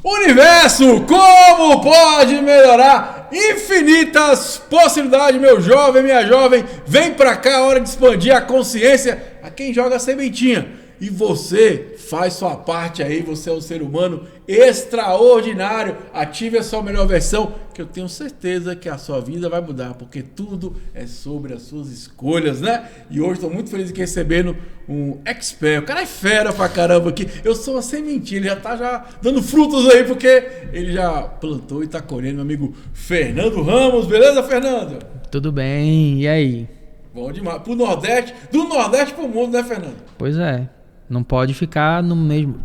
Universo, como pode melhorar? Infinitas possibilidades, meu jovem, minha jovem. Vem pra cá, hora de expandir a consciência a quem joga a sementinha. E você faz sua parte aí, você é um ser humano extraordinário. Ative a sua melhor versão, que eu tenho certeza que a sua vida vai mudar, porque tudo é sobre as suas escolhas, né? E hoje estou muito feliz de recebendo um expert. O cara é fera pra caramba aqui. Eu sou uma sementinha, ele já tá dando frutos aí, porque ele já plantou e tá colhendo, meu amigo Fernando Ramos. Beleza, Fernando? Tudo bem, e aí? Bom demais. Pro Nordeste, do Nordeste pro mundo, né, Fernando? Pois é. Não pode ficar no mesmo...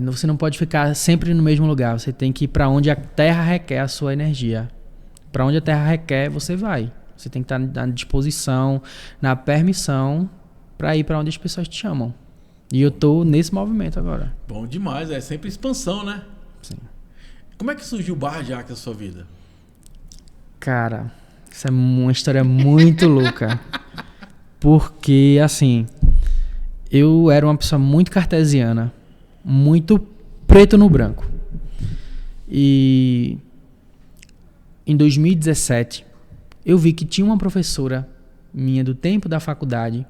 você não pode ficar sempre no mesmo lugar. Você tem que ir para onde a terra requer a sua energia. Para onde a terra requer, você vai. Você tem que estar na disposição, na permissão, para ir para onde as pessoas te chamam. E eu tô nesse movimento agora. Bom demais, é sempre expansão, né? Sim. Como é que surgiu o Barra de Axis na sua vida? Cara, isso é uma história muito louca. Porque, assim... Eu era uma pessoa muito cartesiana, muito preto no branco. E em 2017, eu vi que tinha uma professora minha do tempo da faculdade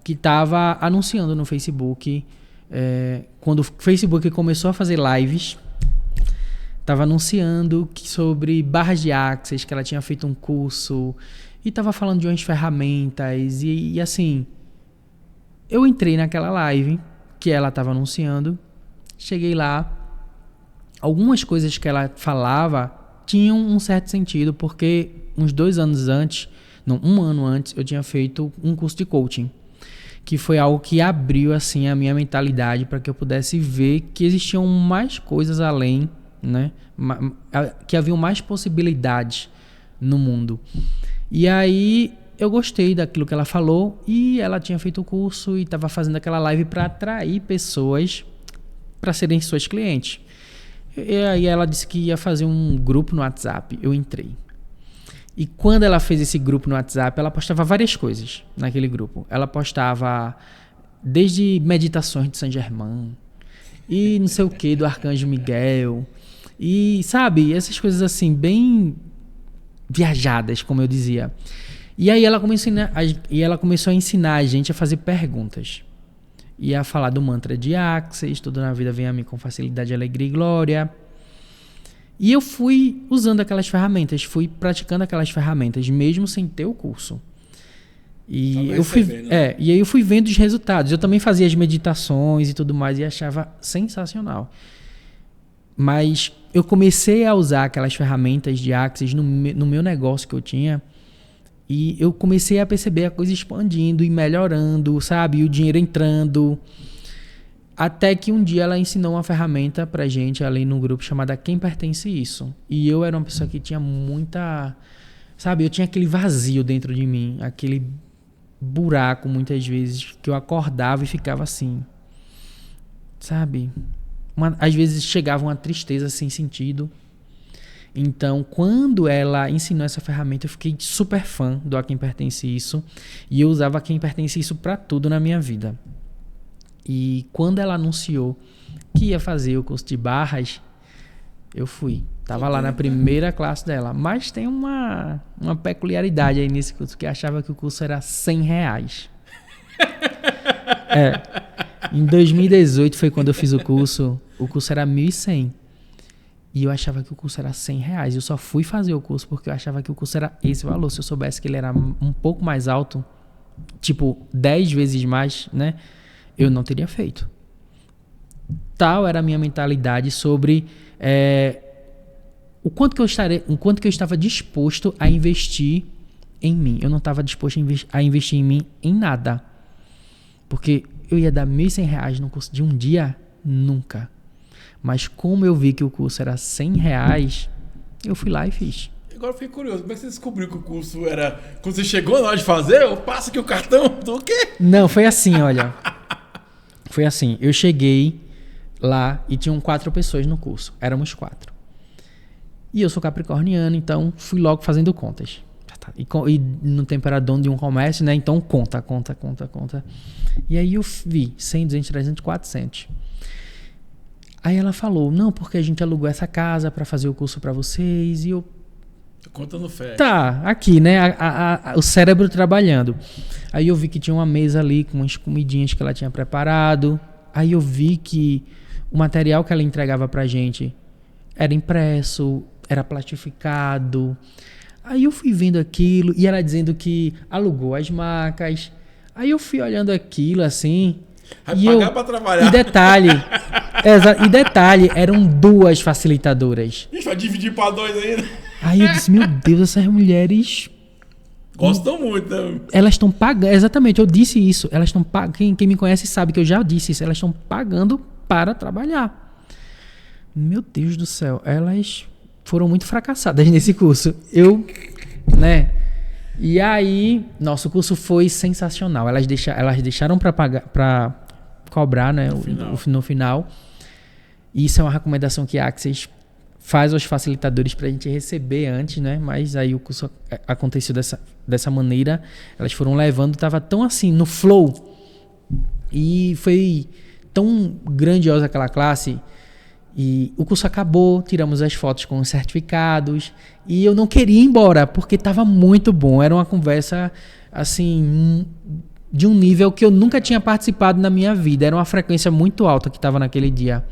que estava anunciando no Facebook, quando o Facebook começou a fazer lives, estava anunciando sobre barras de Axis, que ela tinha feito um curso, e estava falando de umas ferramentas, e assim... Eu entrei naquela live que ela estava anunciando, cheguei lá, algumas coisas que ela falava tinham um certo sentido, porque uns 2 anos antes, não, 1 ano antes, eu tinha feito um curso de coaching, que foi algo que abriu assim a minha mentalidade para que eu pudesse ver que existiam mais coisas além, né? Que haviam mais possibilidades no mundo. E aí... eu gostei daquilo que ela falou e ela tinha feito o curso e estava fazendo aquela live para atrair pessoas para serem suas clientes. E aí ela disse que ia fazer um grupo no WhatsApp. Eu entrei. E quando ela fez esse grupo no WhatsApp, ela postava várias coisas naquele grupo. Ela postava desde meditações de Saint Germain e não sei o que do Arcanjo Miguel. E sabe, essas coisas assim, bem viajadas, como eu dizia. E aí ela começou a ensinar a gente a fazer perguntas. E a falar do mantra de Axis, tudo na vida vem a mim com facilidade, alegria e glória. E eu fui usando aquelas ferramentas, fui praticando aquelas ferramentas, mesmo sem ter o curso. E e aí eu fui vendo os resultados. Eu também fazia as meditações e tudo mais e achava sensacional. Mas eu comecei a usar aquelas ferramentas de Axis no meu negócio que eu tinha. E eu comecei a perceber a coisa expandindo e melhorando, sabe? E o dinheiro entrando. Até que um dia ela ensinou uma ferramenta pra gente ali no grupo chamada Quem Pertence Isso. E eu era uma pessoa que tinha muita... Sabe? Eu tinha aquele vazio dentro de mim. Aquele buraco, muitas vezes, que eu acordava e ficava assim. Sabe? Às vezes chegava uma tristeza sem sentido. Então, quando ela ensinou essa ferramenta, eu fiquei super fã do A Quem Pertence Isso. E eu usava A Quem Pertence Isso para tudo na minha vida. E quando ela anunciou que ia fazer o curso de barras, eu fui. Tava lá na primeira classe dela. Mas tem uma peculiaridade aí nesse curso, que eu achava que o curso era R$100. Em 2018 foi quando eu fiz o curso era 1.100. E eu achava que o curso era R$100. Eu só fui fazer o curso porque eu achava que o curso era esse valor. Se eu soubesse que ele era um pouco mais alto, tipo 10 vezes mais, né? Eu não teria feito. Tal era a minha mentalidade sobre o quanto que eu estava disposto a investir em mim. Eu não estava disposto a investir em mim em nada. Porque eu ia dar R$1.100 no curso de um dia? Nunca. Mas como eu vi que o curso era R$100, eu fui lá e fiz. Agora eu fiquei curioso, como é que você descobriu que o curso era... Quando você chegou na hora de fazer, eu passo aqui o cartão do quê? Não, foi assim, olha. Foi assim, eu cheguei lá e tinham 4 pessoas no curso. Éramos 4. E eu sou capricorniano, então fui logo fazendo contas. E no tempo era dono de um comércio, né? Então conta. E aí eu vi 100, 200, 300, 400. Aí ela falou, não, porque a gente alugou essa casa para fazer o curso para vocês. E eu... Tô contando fé. Tá, aqui, né? O cérebro trabalhando. Aí eu vi que tinha uma mesa ali com umas comidinhas que ela tinha preparado. Aí eu vi que o material que ela entregava pra gente era impresso, era plastificado. Aí eu fui vendo aquilo e ela dizendo que alugou as macas. Aí eu fui olhando aquilo assim. Vai pagar pra trabalhar. E detalhe, eram 2 facilitadoras. Ixi, vai dividir pra 2 ainda. Aí eu disse, meu Deus, essas mulheres... Gostam muito, né? Elas estão pagando, exatamente, eu disse isso. Elas estão pagando, quem me conhece sabe que eu já disse isso. Elas estão pagando para trabalhar. Meu Deus do céu, elas foram muito fracassadas nesse curso. Né? E aí, nosso curso foi sensacional. Elas deixaram para pagar, para cobrar, né, no final. E isso é uma recomendação que a Access faz aos facilitadores para a gente receber antes, né? Mas aí o curso aconteceu dessa maneira. Elas foram levando, estava tão assim, no flow. E foi tão grandiosa aquela classe. E o curso acabou, tiramos as fotos com os certificados. E eu não queria ir embora, porque estava muito bom. Era uma conversa, assim, de um nível que eu nunca tinha participado na minha vida. Era uma frequência muito alta que estava naquele dia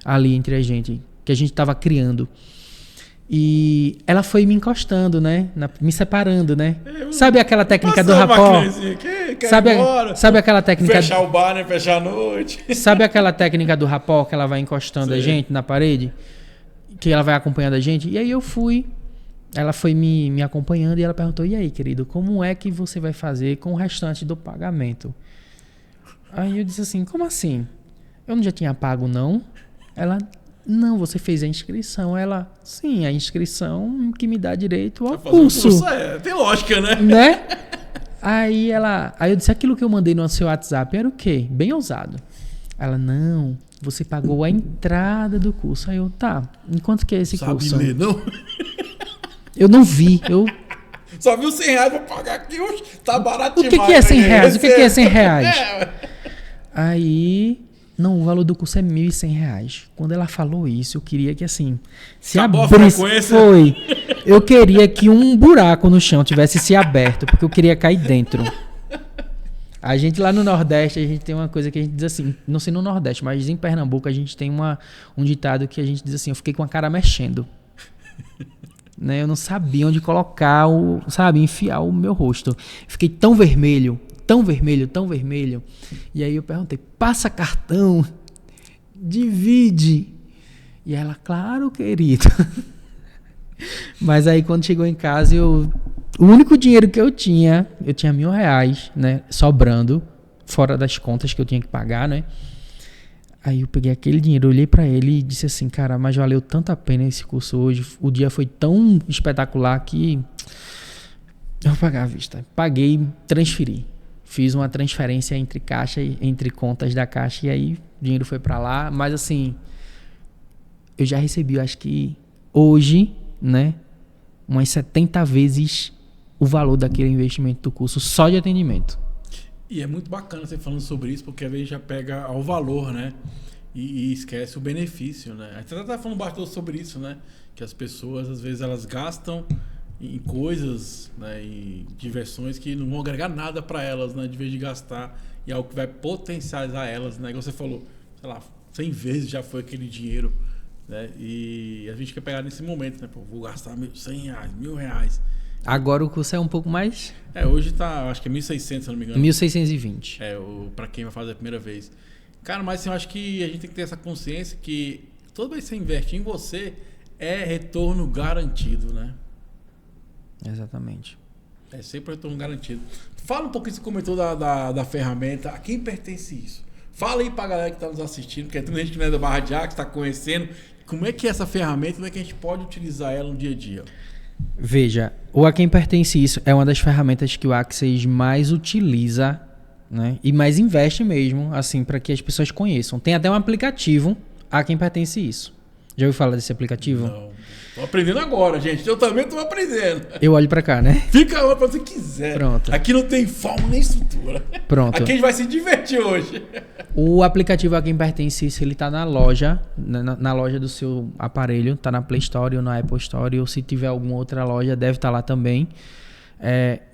ali entre a gente, que a gente estava criando. E ela foi me encostando, né? Me separando, né? Sabe aquela técnica do rapó? Sabe aquela técnica... Fechar o bar, né? Fechar a noite. Sabe aquela técnica do rapó que ela vai encostando a gente na parede? Que ela vai acompanhando a gente? E aí eu fui... Ela foi me acompanhando e ela perguntou, e aí, querido, como é que você vai fazer com o restante do pagamento? Aí eu disse assim, como assim? Eu não já tinha pago, não? Ela... Não, você fez a inscrição. Ela, sim, a inscrição que me dá direito ao curso. Tem lógica, né? Aí eu disse, aquilo que eu mandei no seu WhatsApp era o quê? Bem ousado. Ela, não, você pagou a entrada do curso. Aí eu, tá, enquanto que é esse curso? Sabe ler, não? Eu não vi, Só viu R$100 pra pagar aqui, tá barato demais. O que é R$100? O que é R$100? Aí... Não, o valor do curso é R$1.100. Quando ela falou isso, eu queria que assim... Se abrisse, foi. Eu queria que um buraco no chão tivesse se aberto, porque eu queria cair dentro. A gente lá no Nordeste, a gente tem uma coisa que a gente diz assim... Não sei no Nordeste, mas em Pernambuco a gente tem um ditado que a gente diz assim... Eu fiquei com a cara mexendo. Né? Eu não sabia onde colocar, enfiar o meu rosto. Fiquei tão vermelho. Tão vermelho. E aí eu perguntei, passa cartão, divide. E ela, claro, querido. Mas aí quando chegou em casa, o único dinheiro que eu tinha R$1.000, né, sobrando, fora das contas que eu tinha que pagar, né. Aí eu peguei aquele dinheiro, olhei pra ele e disse assim, cara, mas valeu tanto a pena esse curso hoje. O dia foi tão espetacular que eu vou pagar à vista. Paguei, transferi. Fiz uma transferência entre contas da Caixa e aí o dinheiro foi para lá. Mas assim, eu já recebi, eu acho que hoje, né, umas 70 vezes o valor daquele investimento do curso só de atendimento. E é muito bacana você falando sobre isso, porque às vezes já pega ao valor, né? E esquece o benefício, né? A gente até tá falando bastante sobre isso, né? Que as pessoas, às vezes, elas gastam em coisas, né, e diversões que não vão agregar nada para elas, né, de vez de gastar em algo que vai potencializar elas, né, igual você falou, sei lá, 100 vezes já foi aquele dinheiro, né, e a gente quer pegar nesse momento, né, pô, vou gastar R$100, R$1.000. Agora o curso é um pouco mais... hoje tá, acho que é 1.600, se não me engano. 1.620. Para quem vai fazer a primeira vez. Cara, mas assim, eu acho que a gente tem que ter essa consciência que toda vez que você investe em você, é retorno garantido, né? Exatamente. É sempre retorno garantido. Fala um pouquinho, você comentou da ferramenta. A quem pertence isso? Fala aí pra galera que tá nos assistindo, porque tem gente que não é da Barra de Axis, tá conhecendo. Como é que é essa ferramenta, como é que a gente pode utilizar ela no dia a dia? Veja, o A Quem Pertence Isso é uma das ferramentas que o Access mais utiliza, né? E mais investe mesmo, assim, para que as pessoas conheçam. Tem até um aplicativo A Quem Pertence Isso. Já ouviu falar desse aplicativo? Não. Tô aprendendo agora, gente. Eu também tô aprendendo. Eu olho pra cá, né? Fica a hora pra você quiser. Pronto. Aqui não tem forma nem estrutura. Pronto. Aqui a gente vai se divertir hoje. O aplicativo A Quem Pertence Isso, ele tá na loja, na loja do seu aparelho, tá na Play Store ou na Apple Store, ou se tiver alguma outra loja, deve estar lá também.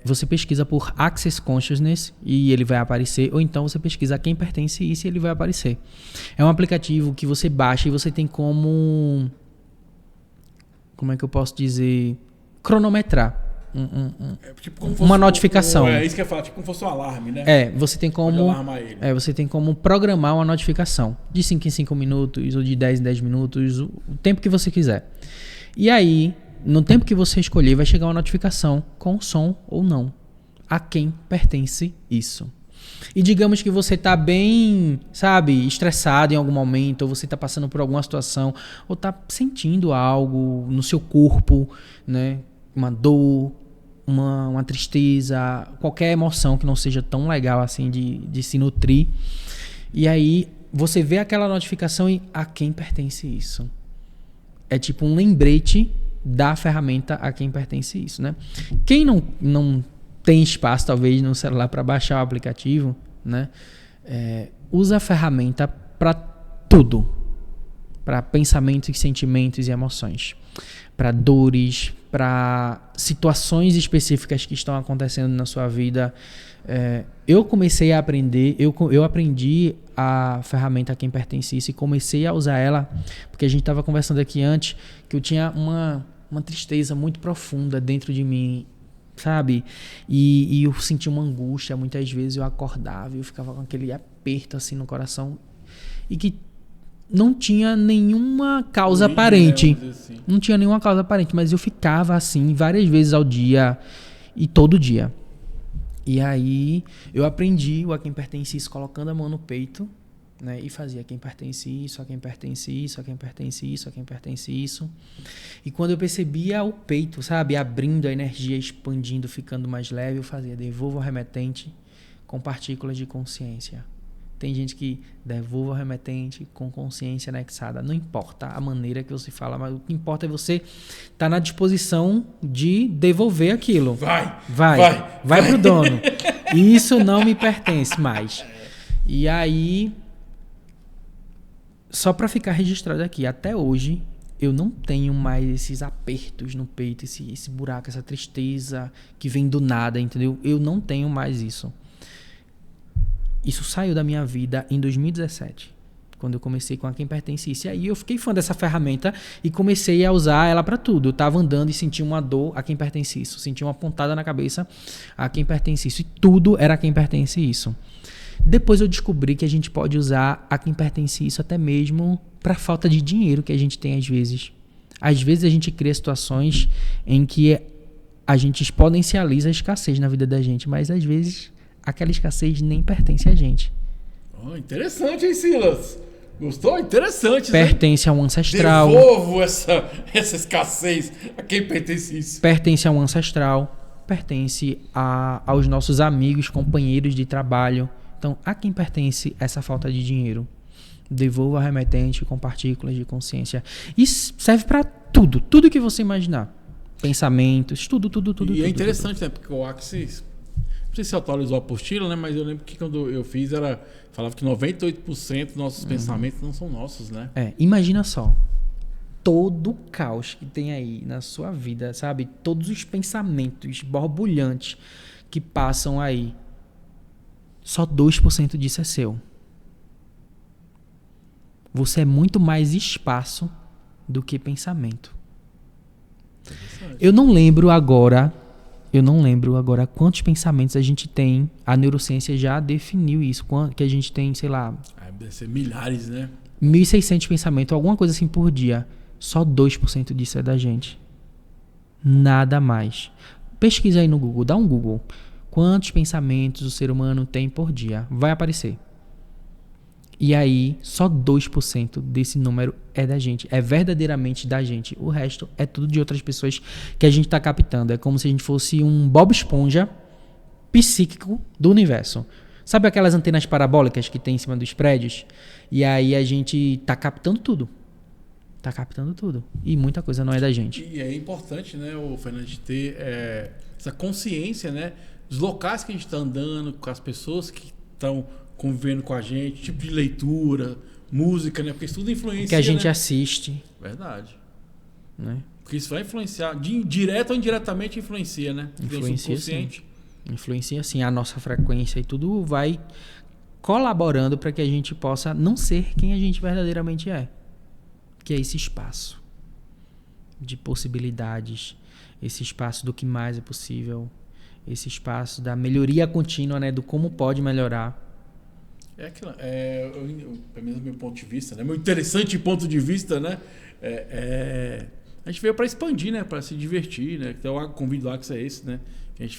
Você pesquisa por Access Consciousness e ele vai aparecer, ou então você pesquisa A Quem Pertence Isso e ele vai aparecer. É um aplicativo que você baixa e você tem como é que eu posso dizer? Cronometrar. Tipo como Uma notificação. Isso que eu ia falar, tipo como fosse um alarme, né? Você tem como. Pode alarmar ele. Você tem como programar uma notificação de 5 em 5 minutos ou de 10 em 10 minutos, o tempo que você quiser. E aí, no tempo que você escolher, vai chegar uma notificação com som ou não. A quem pertence isso? E digamos que você está bem, estressado em algum momento, ou você está passando por alguma situação, ou está sentindo algo no seu corpo, né? Uma dor, uma tristeza, qualquer emoção que não seja tão legal assim de se nutrir. E aí você vê aquela notificação e a quem pertence isso? É tipo um lembrete da ferramenta a quem pertence isso, né? Quem não tem espaço, talvez, no celular para baixar o aplicativo, né? Usa a ferramenta para tudo. Para pensamentos, sentimentos e emoções. Para dores, para situações específicas que estão acontecendo na sua vida. Eu comecei a aprender, eu aprendi a ferramenta a quem pertence isso e comecei a usar ela, porque a gente estava conversando aqui antes, que eu tinha uma tristeza muito profunda dentro de mim, sabe? E eu sentia uma angústia, muitas vezes eu acordava e eu ficava com aquele aperto assim no coração, e que não tinha nenhuma causa aparente. Assim. Não tinha nenhuma causa aparente, mas eu ficava assim várias vezes ao dia e todo dia. E aí eu aprendi o a quem pertence isso colocando a mão no peito, né? E fazia a quem pertence isso, a quem pertence isso, a quem pertence isso, a quem pertence isso. E quando eu percebia o peito, sabe, abrindo a energia, expandindo, ficando mais leve, eu fazia devolva o remetente com partículas de consciência. Tem gente que devolva o remetente com consciência anexada. Não importa a maneira que você fala, mas o que importa é você estar na disposição de devolver aquilo. Vai pro dono. Isso não me pertence mais. E aí, só para ficar registrado aqui, até hoje eu não tenho mais esses apertos no peito, esse buraco, essa tristeza que vem do nada, entendeu? Eu não tenho mais isso. Isso saiu da minha vida em 2017, quando eu comecei com a quem pertence isso. E aí eu fiquei fã dessa ferramenta e comecei a usar ela para tudo. Eu estava andando e sentia uma dor a quem pertence isso. Sentia uma pontada na cabeça a quem pertence isso. E tudo era a quem pertence isso. Depois eu descobri que a gente pode usar a quem pertence isso até mesmo para falta de dinheiro que a gente tem às vezes. Às vezes a gente cria situações em que a gente exponencializa a escassez na vida da gente, mas às vezes aquela escassez nem pertence a gente. Interessante, hein, Silas? Gostou? Interessante. Pertence a um ancestral. Devolvo essa escassez a quem pertence isso. Pertence a um ancestral. Pertence aos nossos amigos, companheiros de trabalho. Então, a quem pertence essa falta de dinheiro? Devolva remetente com partículas de consciência. Isso serve para tudo. Tudo que você imaginar. Pensamentos, tudo. E é interessante, né? Porque o Axis... Não sei se atualizou a apostila, né? Mas eu lembro que quando eu fiz, falava que 98% dos nossos pensamentos não são nossos, né? Imagina só. Todo o caos que tem aí na sua vida, sabe? Todos os pensamentos borbulhantes que passam aí. Só 2% disso é seu. Você é muito mais espaço do que pensamento. Eu não lembro agora quantos pensamentos a gente tem. A neurociência já definiu isso. Que a gente tem, sei lá... Deve ser milhares, né? 1.600 pensamentos, alguma coisa assim por dia. Só 2% disso é da gente. Nada mais. Pesquisa aí no Google, dá um Google. Quantos pensamentos o ser humano tem por dia? Vai aparecer. E aí, só 2% desse número é da gente. É verdadeiramente da gente. O resto é tudo de outras pessoas que a gente está captando. É como se a gente fosse um Bob Esponja psíquico do universo. Sabe aquelas antenas parabólicas que tem em cima dos prédios? E aí a gente está captando tudo. tá captando tudo. E muita coisa não é da gente. E é importante, né, o Fernando, de ter essa consciência, né, dos locais que a gente está andando, com as pessoas que estão convivendo com a gente, tipo de leitura, música, né, porque isso tudo influencia. O que a gente né? assiste. Verdade. Né? Porque isso vai influenciar, direto ou indiretamente influencia, né? Influencia sim. Influencia sim, a nossa frequência e tudo vai colaborando para que a gente possa não ser quem a gente verdadeiramente é. Que é esse espaço de possibilidades, esse espaço do que mais é possível, esse espaço da melhoria contínua, né, do como pode melhorar. Pelo menos do meu ponto de vista, né, meu interessante ponto de vista, né, a gente veio para expandir, né, para se divertir, né, então o convite lá que é esse, né, que a gente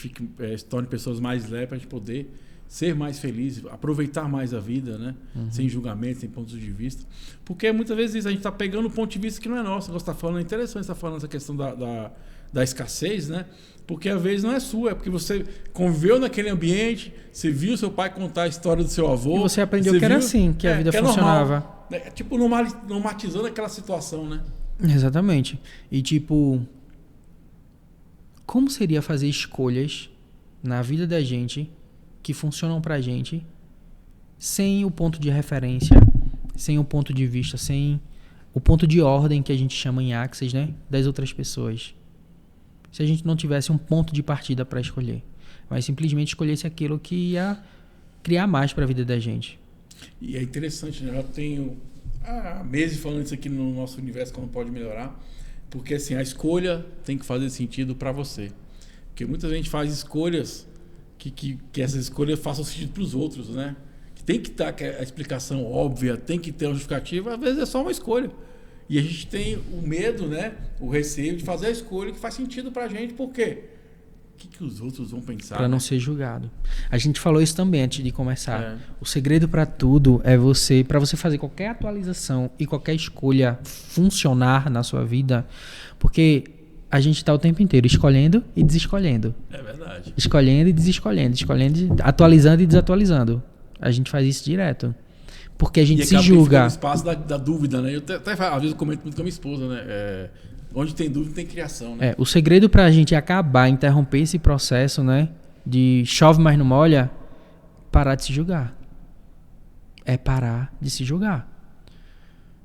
se torne pessoas mais leves para a gente poder ser mais feliz, aproveitar mais a vida, né? Sem julgamento, sem pontos de vista. Porque muitas vezes a gente está pegando um ponto de vista que não é nosso. Você está falando, é interessante você estar falando essa questão da escassez, né? Porque às vezes não é sua, é porque você conviveu naquele ambiente, você viu seu pai contar a história do seu avô. E você aprendeu que era assim, que a vida funcionava. É tipo normatizando aquela situação, né? Exatamente. E tipo, como seria fazer escolhas na vida da gente que funcionam pra gente sem o ponto de referência, sem o ponto de vista, sem o ponto de ordem que a gente chama em Axis, né, das outras pessoas. Se a gente não tivesse um ponto de partida para escolher, mas simplesmente escolhesse aquilo que ia criar mais para a vida da gente. E é interessante, né? Eu tenho meses falando isso aqui no nosso universo, como pode melhorar, porque assim, a escolha tem que fazer sentido para você. Porque muita gente faz escolhas que essas escolhas façam sentido para os outros, né? Que tem que estar a explicação óbvia, tem que ter uma justificativa, às vezes é só uma escolha. E a gente tem o medo, né? O receio de fazer a escolha que faz sentido para a gente, por quê? O que os outros vão pensar? Para não ser julgado. A gente falou isso também antes de começar. O segredo para tudo é para você fazer qualquer atualização e qualquer escolha funcionar na sua vida, porque a gente está o tempo inteiro escolhendo e desescolhendo. É verdade. Escolhendo e desescolhendo, atualizando e desatualizando. A gente faz isso direto. Porque a gente se julga. E espaço da dúvida, né? Eu até às vezes comento muito com a minha esposa, né? Onde tem dúvida tem criação, né? O segredo para a gente acabar, interromper esse processo, né? De chove, mas não molha, parar de se julgar. É parar de se julgar.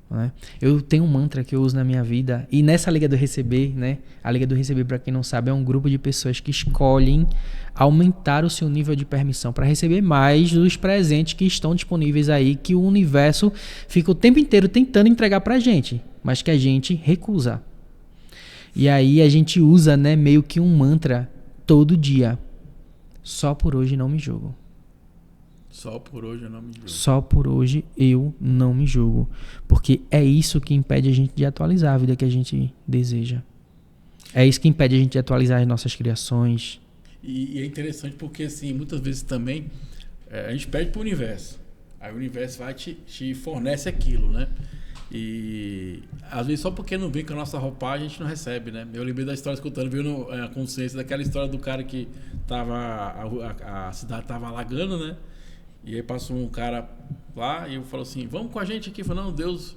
Né? Eu tenho um mantra que eu uso na minha vida, e nessa Liga do Receber, né? A Liga do Receber, para quem não sabe, é um grupo de pessoas que escolhem aumentar o seu nível de permissão para receber mais dos presentes que estão disponíveis aí, que o universo fica o tempo inteiro tentando entregar pra gente, mas que a gente recusa. E aí a gente usa, né, meio que um mantra todo dia. Só por hoje não me julgo. Só por hoje eu não me julgo. Só por hoje eu não me julgo. Porque é isso que impede a gente de atualizar a vida que a gente deseja. É isso que impede a gente de atualizar as nossas criações. E é interessante porque, assim, muitas vezes também a gente pede pro universo. Aí o universo vai te fornece aquilo, né? E às vezes só porque não vem com a nossa roupagem a gente não recebe, né? Eu lembrei da história escutando, veio a consciência daquela história do cara que a cidade tava alagando, né? E aí passou um cara lá e eu falou assim, vamos com a gente aqui. Eu falei, não, Deus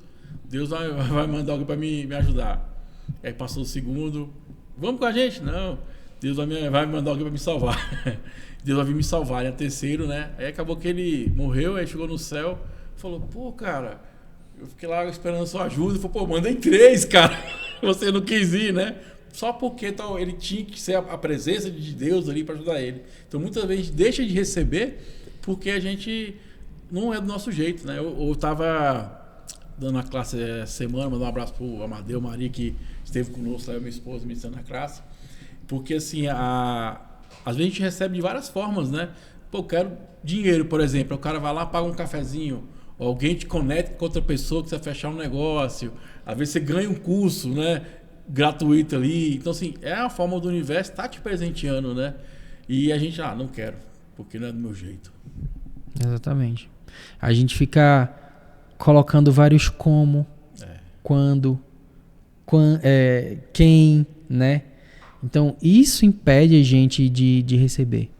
vai mandar alguém para me ajudar. Aí passou o segundo, vamos com a gente? Não, Deus vai mandar alguém para me salvar. Deus vai vir me salvar. E a terceiro, né? Aí acabou que ele morreu, aí chegou no céu, falou, pô, cara, eu fiquei lá esperando a sua ajuda. Ele falou, pô, mandei 3, cara. Você não quis ir, né? Só porque ele tinha que ser a presença de Deus ali para ajudar ele. Então muitas vezes a gente deixa de receber porque a gente não é do nosso jeito, né? Eu tava dando a classe semana, mandar um abraço pro Amadeu Maria, que esteve conosco, minha esposa, me ensinando a classe. Porque assim, às vezes a gente recebe de várias formas, né? Pô, eu quero dinheiro, por exemplo. O cara vai lá, paga um cafezinho. Ou alguém te conecta com outra pessoa que você vai fechar um negócio. Às vezes você ganha um curso, né? Gratuito ali. Então, assim, é a forma do universo estar te presenteando, né? E a gente, não quero, porque não é do meu jeito. Exatamente. A gente fica colocando vários como, quando, quem, né? Então, isso impede a gente de receber.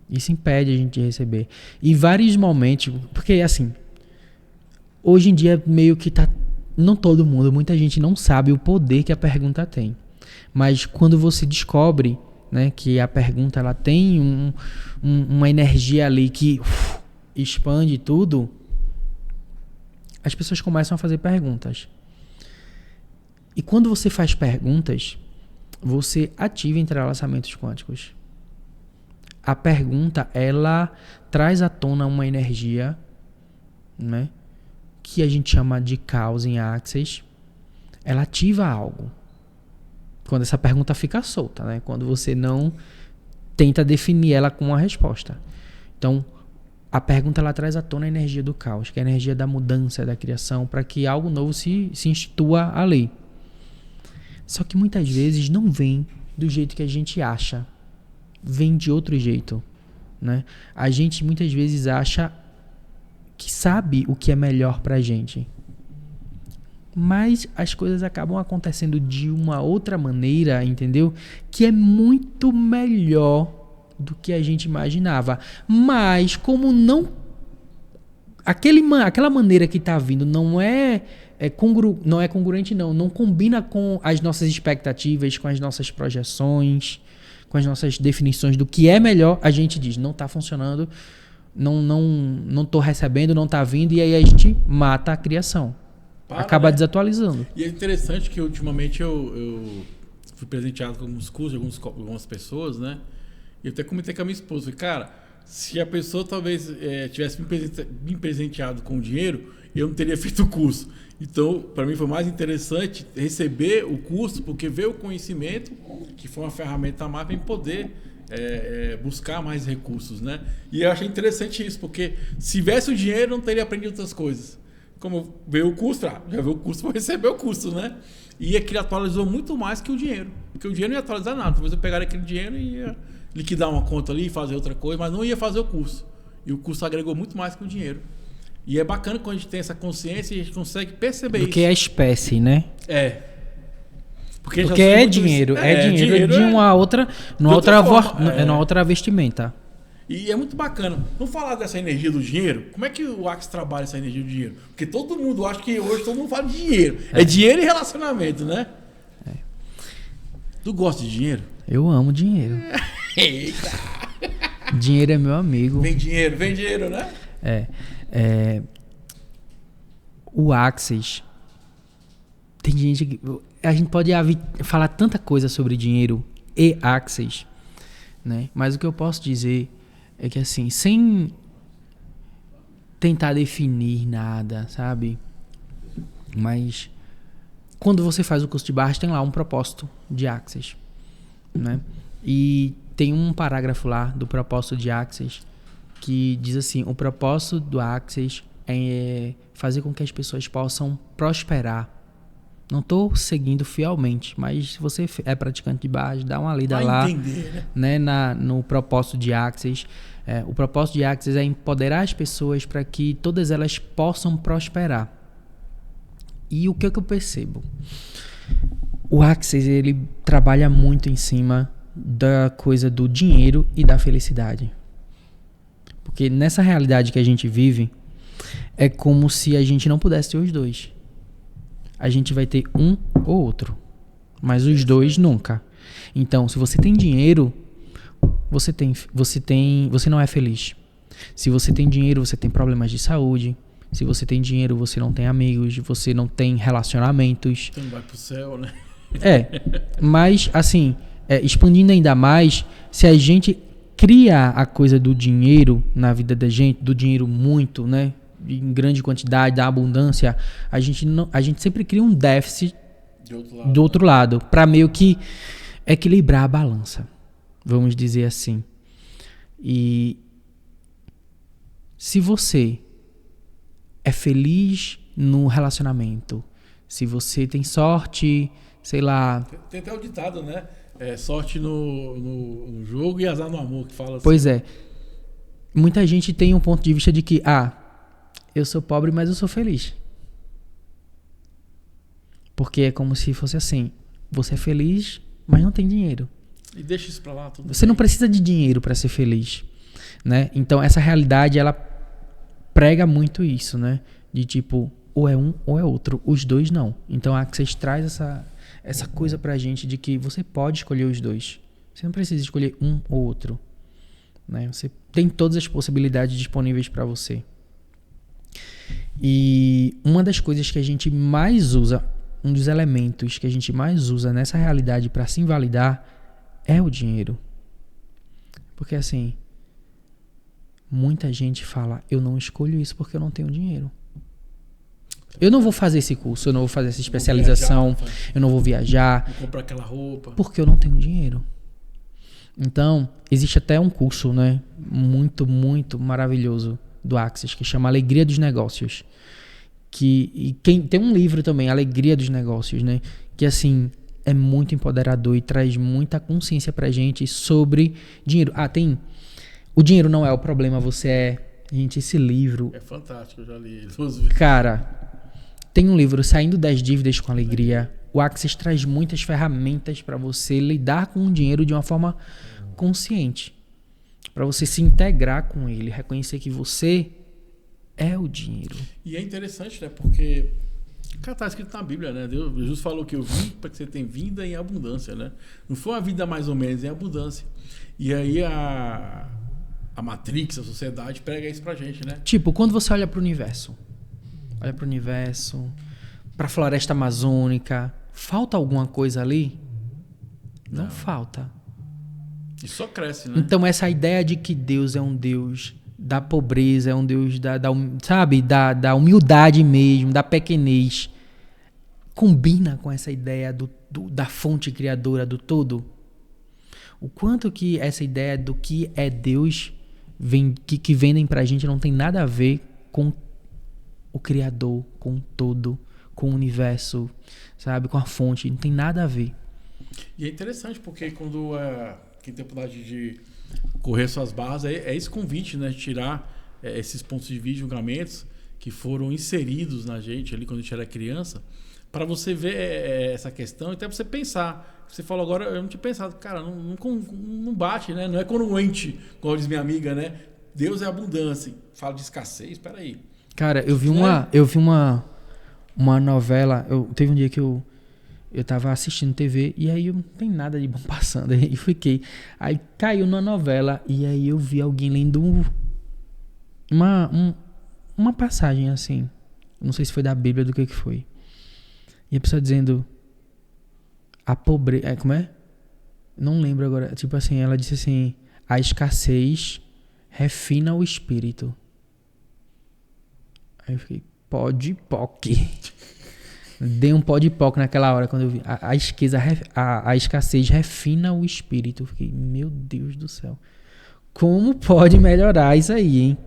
Isso impede a gente de receber. E vários momentos, porque assim, hoje em dia meio que tá não todo mundo, muita gente não sabe o poder que a pergunta tem. Mas quando você descobre, né, que a pergunta ela tem uma energia ali que expande tudo, as pessoas começam a fazer perguntas. E quando você faz perguntas, você ativa entrelaçamentos quânticos. A pergunta, ela traz à tona uma energia, né, que a gente chama de causa em Access. Ela ativa algo. Quando essa pergunta fica solta, né? Quando você não tenta definir ela com uma resposta. Então, a pergunta ela traz à tona a energia do caos, que é a energia da mudança, da criação, para que algo novo se institua a lei. Só que muitas vezes não vem do jeito que a gente acha. Vem de outro jeito, né? A gente muitas vezes acha que sabe o que é melhor pra gente. Mas as coisas acabam acontecendo de uma outra maneira, entendeu? Que é muito melhor do que a gente imaginava. Mas como não... Aquela maneira que tá vindo não é congruente, não combina com as nossas expectativas, com as nossas projeções, com as nossas definições do que é melhor, a gente diz, não tá funcionando, não tô recebendo, não tá vindo, e aí a gente mata a criação. Acaba desatualizando. E é interessante que ultimamente eu fui presenteado com alguns cursos de algumas pessoas, né? E eu até comentei com a minha esposa, falei, cara, se a pessoa talvez tivesse me presenteado com dinheiro, eu não teria feito o curso. Então, para mim foi mais interessante receber o curso, porque ver o conhecimento, que foi uma ferramenta a mais para poder buscar mais recursos, né? E eu achei interessante isso, porque se tivesse o dinheiro, não teria aprendido outras coisas. Como veio o curso, já veio o curso, vou receber o curso, né? E aquilo atualizou muito mais que o dinheiro. Porque o dinheiro não ia atualizar nada. Talvez eu pegaria aquele dinheiro e ia liquidar uma conta ali, fazer outra coisa, mas não ia fazer o curso. E o curso agregou muito mais que o dinheiro. E é bacana quando a gente tem essa consciência e a gente consegue perceber isso. Porque é a espécie, né? Porque é dinheiro. É dinheiro de uma outra, numa outra vestimenta. E é muito bacana. Vamos falar dessa energia do dinheiro? Como é que o Access trabalha essa energia do dinheiro? Porque todo mundo, acho que hoje todo mundo fala de dinheiro. É dinheiro e relacionamento, né? Tu gosta de dinheiro? Eu amo dinheiro. Eita! Dinheiro é meu amigo. Vem dinheiro, né? O Access. Tem gente que... A gente pode falar tanta coisa sobre dinheiro e Access, né? Mas o que eu posso dizer é que, assim, sem tentar definir nada, sabe? Mas quando você faz o curso de barras, tem lá um propósito de Access, né? E tem um parágrafo lá do propósito de Access que diz assim: o propósito do Access é fazer com que as pessoas possam prosperar. Não estou seguindo fielmente, mas se você é praticante de barras, dá uma lida lá, entender, né, no propósito de Access. O propósito de Access é empoderar as pessoas para que todas elas possam prosperar. E o que eu percebo? O Access, ele trabalha muito em cima da coisa do dinheiro e da felicidade. Porque nessa realidade que a gente vive, é como se a gente não pudesse ter os dois. A gente vai ter um ou outro, mas os dois nunca. Então, se você tem dinheiro, você não é feliz. Se você tem dinheiro, você tem problemas de saúde. Se você tem dinheiro, você não tem amigos, você não tem relacionamentos. Você não vai pro céu, né? Mas assim, expandindo ainda mais, se a gente cria a coisa do dinheiro na vida da gente, do dinheiro muito, né, em grande quantidade, da abundância, a gente sempre cria um déficit do outro lado, para meio que equilibrar a balança, vamos dizer assim. E se você é feliz no relacionamento, se você tem sorte, sei lá... Tem até o ditado, né? Sorte no jogo e azar no amor, que fala assim. Pois é. Muita gente tem um ponto de vista de que, eu sou pobre, mas eu sou feliz. Porque é como se fosse assim, você é feliz, mas não tem dinheiro. E deixa isso pra lá. Você não precisa de dinheiro para ser feliz, né? Então essa realidade, ela prega muito isso, né? De tipo, ou é um ou é outro. Os dois não. Então a Access traz essa coisa pra gente de que você pode escolher os dois. Você não precisa escolher um ou outro, né? Você tem todas as possibilidades disponíveis para você. E uma das coisas que a gente mais usa, um dos elementos que a gente mais usa nessa realidade para se invalidar é o dinheiro. Porque assim, muita gente fala, eu não escolho isso porque eu não tenho dinheiro. Eu não vou fazer esse curso, eu não vou fazer essa especialização, eu não vou viajar. Vou comprar aquela roupa. Porque eu não tenho dinheiro. Então, existe até um curso, né, muito, muito maravilhoso do Access, que chama Alegria dos Negócios. E quem tem um livro também, Alegria dos Negócios, né, que assim é muito empoderador e traz muita consciência pra gente sobre dinheiro. Tem O Dinheiro Não É o Problema, Você É. Gente, esse livro é fantástico, eu já li ele 2 vezes. Cara, tem um livro, Saindo das Dívidas com Alegria. O Access traz muitas ferramentas para você lidar com o dinheiro de uma forma consciente. Para você se integrar com ele, reconhecer que você é o dinheiro. E é interessante, né? Porque, cara, tá escrito na Bíblia, né? Jesus falou que eu vim para que você tenha vida em abundância, né? Não foi uma vida mais ou menos em abundância. E aí a Matrix, a sociedade, prega isso pra gente, né? Tipo, quando você olha pro universo, pra floresta amazônica, falta alguma coisa ali? Não falta. E só cresce, né? Então essa ideia de que Deus é um Deus da pobreza, é um Deus da humildade mesmo, da pequenez, combina com essa ideia da fonte criadora do todo? O quanto que essa ideia do que é Deus que vendem pra gente não tem nada a ver com o Criador, com o todo, com o universo, sabe? Com a fonte, não tem nada a ver. E é interessante porque quando quem tem a oportunidade de correr suas barras, é esse convite, né? De tirar esses pontos de vista, julgamentos que foram inseridos na gente ali quando a gente era criança, para você ver essa questão e até você pensar. Você falou agora, eu não tinha pensado, cara, não bate, né? Não é congruente, como diz minha amiga, né? Deus é abundância. Fala de escassez, espera aí. Cara, eu vi uma novela, teve um dia que eu tava assistindo TV e aí não tem nada de bom passando, e fiquei. Aí caiu numa novela e aí eu vi alguém lendo uma passagem assim, não sei se foi da Bíblia, do que foi. E a pessoa dizendo a pobreza, como é? Não lembro agora, tipo assim, ela disse assim, a escassez refina o espírito. Aí eu fiquei, pó de poc. Dei um pó de poc naquela hora quando eu vi. A escassez refina o espírito. Eu fiquei, meu Deus do céu. Como pode melhorar isso aí, hein?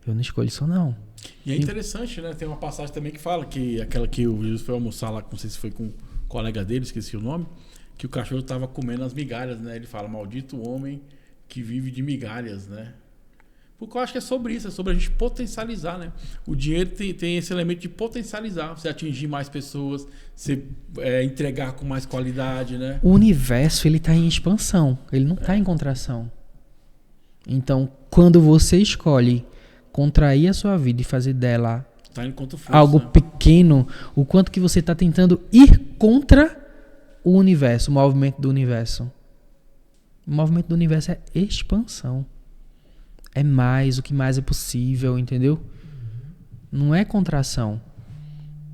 Eu não escolho isso, não. E é interessante, né? Tem uma passagem também que fala que aquela que o Jesus foi almoçar lá, não sei se foi com um colega dele, esqueci o nome, que o cachorro estava comendo as migalhas, né? Ele fala, maldito homem que vive de migalhas, né? Porque eu acho que é sobre isso, é sobre a gente potencializar, né? O dinheiro tem esse elemento de potencializar, você atingir mais pessoas, você entregar com mais qualidade, né? O universo, ele tá em expansão, ele não tá em contração. Então, quando você escolhe contrair a sua vida e fazer dela tá indo contra o fluxo, algo pequeno, o quanto que você tá tentando ir contra o universo, o movimento do universo. O movimento do universo é expansão. É mais, o que mais é possível, entendeu? Não é contração.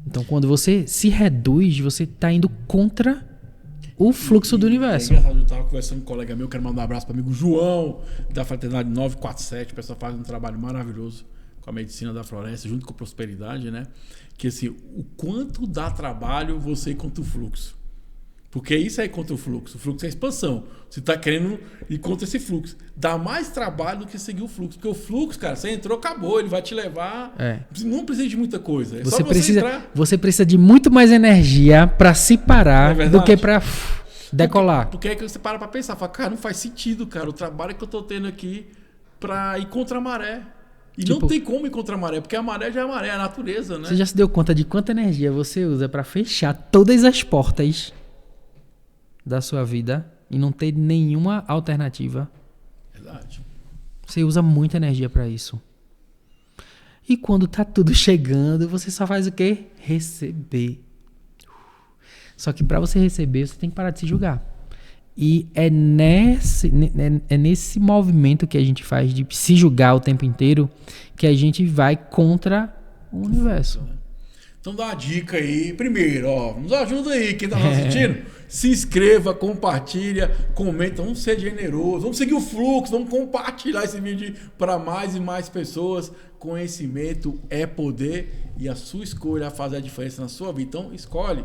Então, quando você se reduz, você está indo contra o fluxo do universo. É engraçado, eu estava conversando com um colega meu, quero mandar um abraço para o amigo João, da Fraternidade 947. O pessoal faz um trabalho maravilhoso com a medicina da floresta, junto com a prosperidade, né? Que assim, o quanto dá trabalho você ir contra o fluxo. Porque isso é contra o fluxo. O fluxo é expansão. Você está querendo ir contra esse fluxo. Dá mais trabalho do que seguir o fluxo. Porque o fluxo, cara, você entrou, acabou. Ele vai te levar. Não precisa de muita coisa. É você precisa de muito mais energia para se parar do que para decolar. Porque é que você para pensar. Fala, cara, não faz sentido, cara. O trabalho que eu estou tendo aqui para ir contra a maré. E não tem como ir contra a maré. Porque a maré já é a maré, é a natureza, né? Você já se deu conta de quanta energia você usa para fechar todas as portas da sua vida e não ter nenhuma alternativa? Verdade. Você usa muita energia para isso. E quando tá tudo chegando, você só faz o quê? Receber. Só que para você receber, você tem que parar de se julgar. E é nesse movimento que a gente faz de se julgar o tempo inteiro que a gente vai contra o universo. Então dá uma dica aí. Primeiro, nos ajuda aí, quem tá nos assistindo. Se inscreva, compartilha, comenta. Vamos ser generosos, vamos seguir o fluxo, vamos compartilhar esse vídeo para mais e mais pessoas. Conhecimento é poder e a sua escolha vai fazer a diferença na sua vida. Então escolhe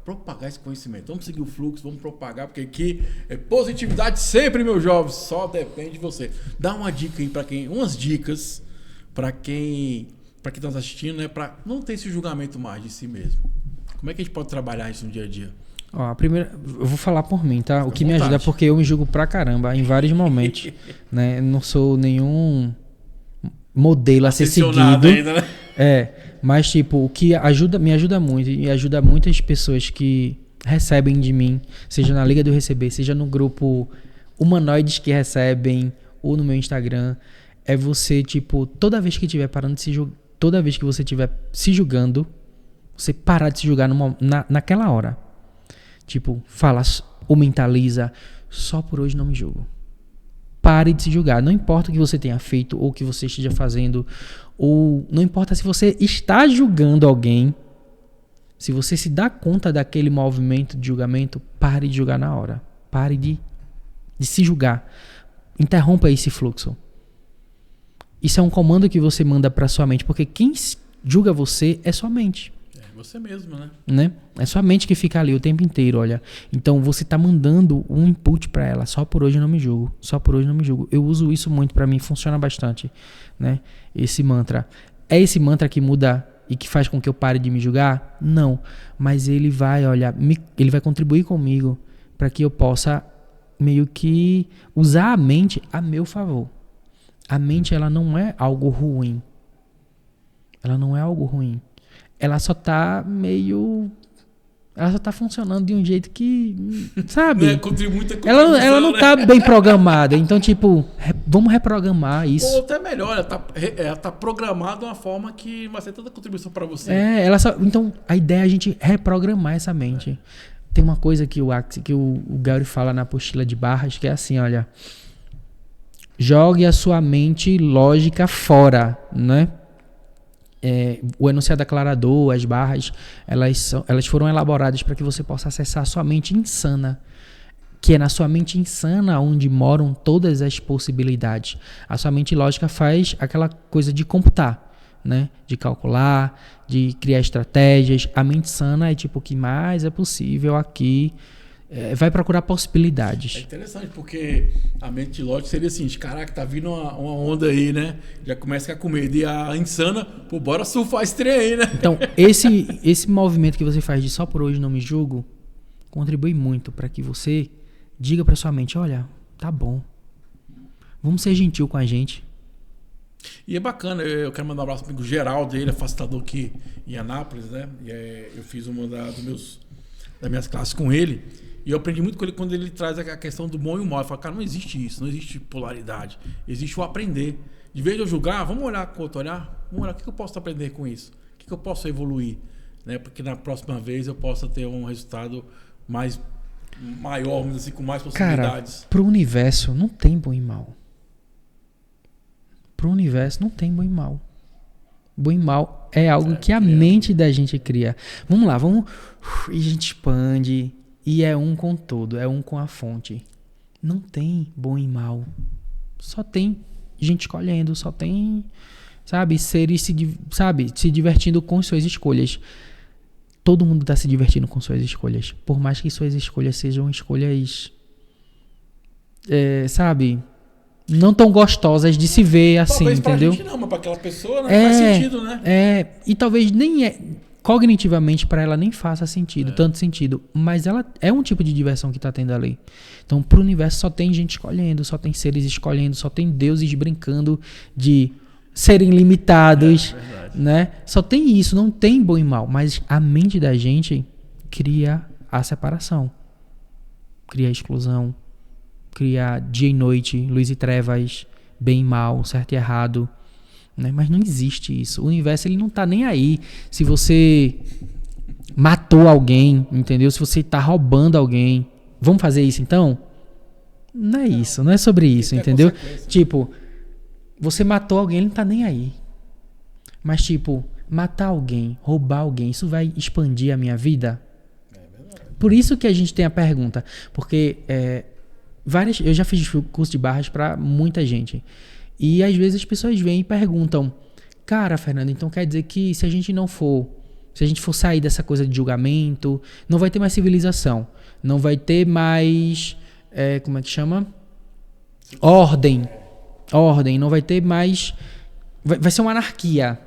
propagar esse conhecimento. Vamos seguir o fluxo, vamos propagar, porque aqui é positividade sempre, meu jovem. Só depende de você. Dá uma dica aí para quem, umas dicas para quem está assistindo, né, para não ter esse julgamento mais de si mesmo. Como é que a gente pode trabalhar isso no dia a dia? Ó, a primeira, eu vou falar por mim, tá? O que me ajuda é porque eu me julgo pra caramba em vários momentos, né? Eu não sou nenhum modelo a ser seguido. Ainda, né? Mas tipo, o que me ajuda muito e ajuda muitas pessoas que recebem de mim, seja na Liga do Receber, seja no grupo Humanoides que recebem ou no meu Instagram, é você, tipo, toda vez que estiver parando de se julgar, toda vez que você estiver se julgando, você parar de se julgar naquela hora. Tipo, fala ou mentaliza, só por hoje não me julgo. Pare de se julgar. Não importa o que você tenha feito ou o que você esteja fazendo, ou não importa se você está julgando alguém, se você se dá conta daquele movimento de julgamento, pare de julgar na hora. Pare de se julgar. Interrompa esse fluxo. Isso é um comando que você manda para sua mente, porque quem julga você é sua mente. É você mesmo, né? É sua mente que fica ali o tempo inteiro, olha. Então você tá mandando um input para ela. Só por hoje eu não me julgo. Só por hoje eu não me julgo. Eu uso isso muito, para mim funciona bastante, né? Esse mantra. É esse mantra que muda e que faz com que eu pare de me julgar? Não. Mas ele vai, olha, ele vai contribuir comigo para que eu possa meio que usar a mente a meu favor. A mente, ela não é algo ruim. Ela não é algo ruim. Ela só tá funcionando de um jeito que, sabe? Ela não tá bem programada. Então, tipo, vamos reprogramar isso. Ou até melhor, ela tá programada de uma forma que vai ser tanta contribuição para você. Então, a ideia é a gente reprogramar essa mente. Tem uma coisa que o Gary fala na apostila de Barras, que é assim, olha. Jogue a sua mente lógica fora, né? O enunciado aclarador, as barras, elas foram elaboradas para que você possa acessar a sua mente insana, que é na sua mente insana onde moram todas as possibilidades. A sua mente lógica faz aquela coisa de computar, né? De calcular, de criar estratégias. A mente sana é tipo o que mais é possível aqui. Vai procurar possibilidades. É interessante, porque a mente lógica seria assim, caraca, tá vindo uma onda aí, né? Já começa a ficar com medo. E a insana, pô, bora surfar esse trem aí, né? Então, esse movimento que você faz de só por hoje não me julgo, contribui muito para que você diga para sua mente, olha, tá bom. Vamos ser gentil com a gente. E é bacana, eu quero mandar um abraço pro amigo Geraldo, ele é facilitador aqui em Anápolis, né? E eu fiz uma das minhas classes com ele. E eu aprendi muito com ele quando ele traz a questão do bom e o mal. Eu falo, cara, não existe isso, não existe polaridade. Existe o aprender. De vez de eu julgar, vamos olhar com outro olhar. Vamos olhar o que eu posso aprender com isso. O que eu posso evoluir. Né? Porque na próxima vez eu possa ter um resultado maior, assim, com mais possibilidades. Cara, pro universo não tem bom e mal. Pro universo não tem bom e mal. Bom e mal é algo que a mente da gente cria. Vamos lá, e a gente expande. E é um com todo, é um com a fonte. Não tem bom e mal. Só tem gente escolhendo, só tem, sabe, seres se divertindo com suas escolhas. Todo mundo está se divertindo com suas escolhas. Por mais que suas escolhas sejam escolhas, sabe, não tão gostosas de se ver assim, talvez entendeu? Pra gente não, mas pra aquela pessoa, né, faz sentido, né? E talvez cognitivamente para ela nem faça sentido, tanto sentido, mas ela é um tipo de diversão que tá tendo ali. Então, pro universo só tem gente escolhendo, só tem seres escolhendo, só tem deuses brincando de serem limitados, né? Só tem isso, não tem bom e mal, mas a mente da gente cria a separação, cria a exclusão, cria dia e noite, luz e trevas, bem e mal, certo e errado. né? Mas não existe isso. O universo, ele não tá nem aí se você matou alguém, entendeu? Se você tá roubando alguém. Vamos fazer isso então? Não é isso, não é sobre isso, entendeu? Tipo, você matou alguém, ele não tá nem aí. Mas tipo, matar alguém, roubar alguém, isso vai expandir a minha vida? Por isso que a gente tem a pergunta. Porque eu já fiz curso de barras pra muita gente. E às vezes as pessoas vêm e perguntam: cara, Fernando, então quer dizer que se a gente for sair dessa coisa de julgamento, não vai ter mais civilização, não vai ter mais, como é que chama? Ordem, não vai ter mais, vai ser uma anarquia.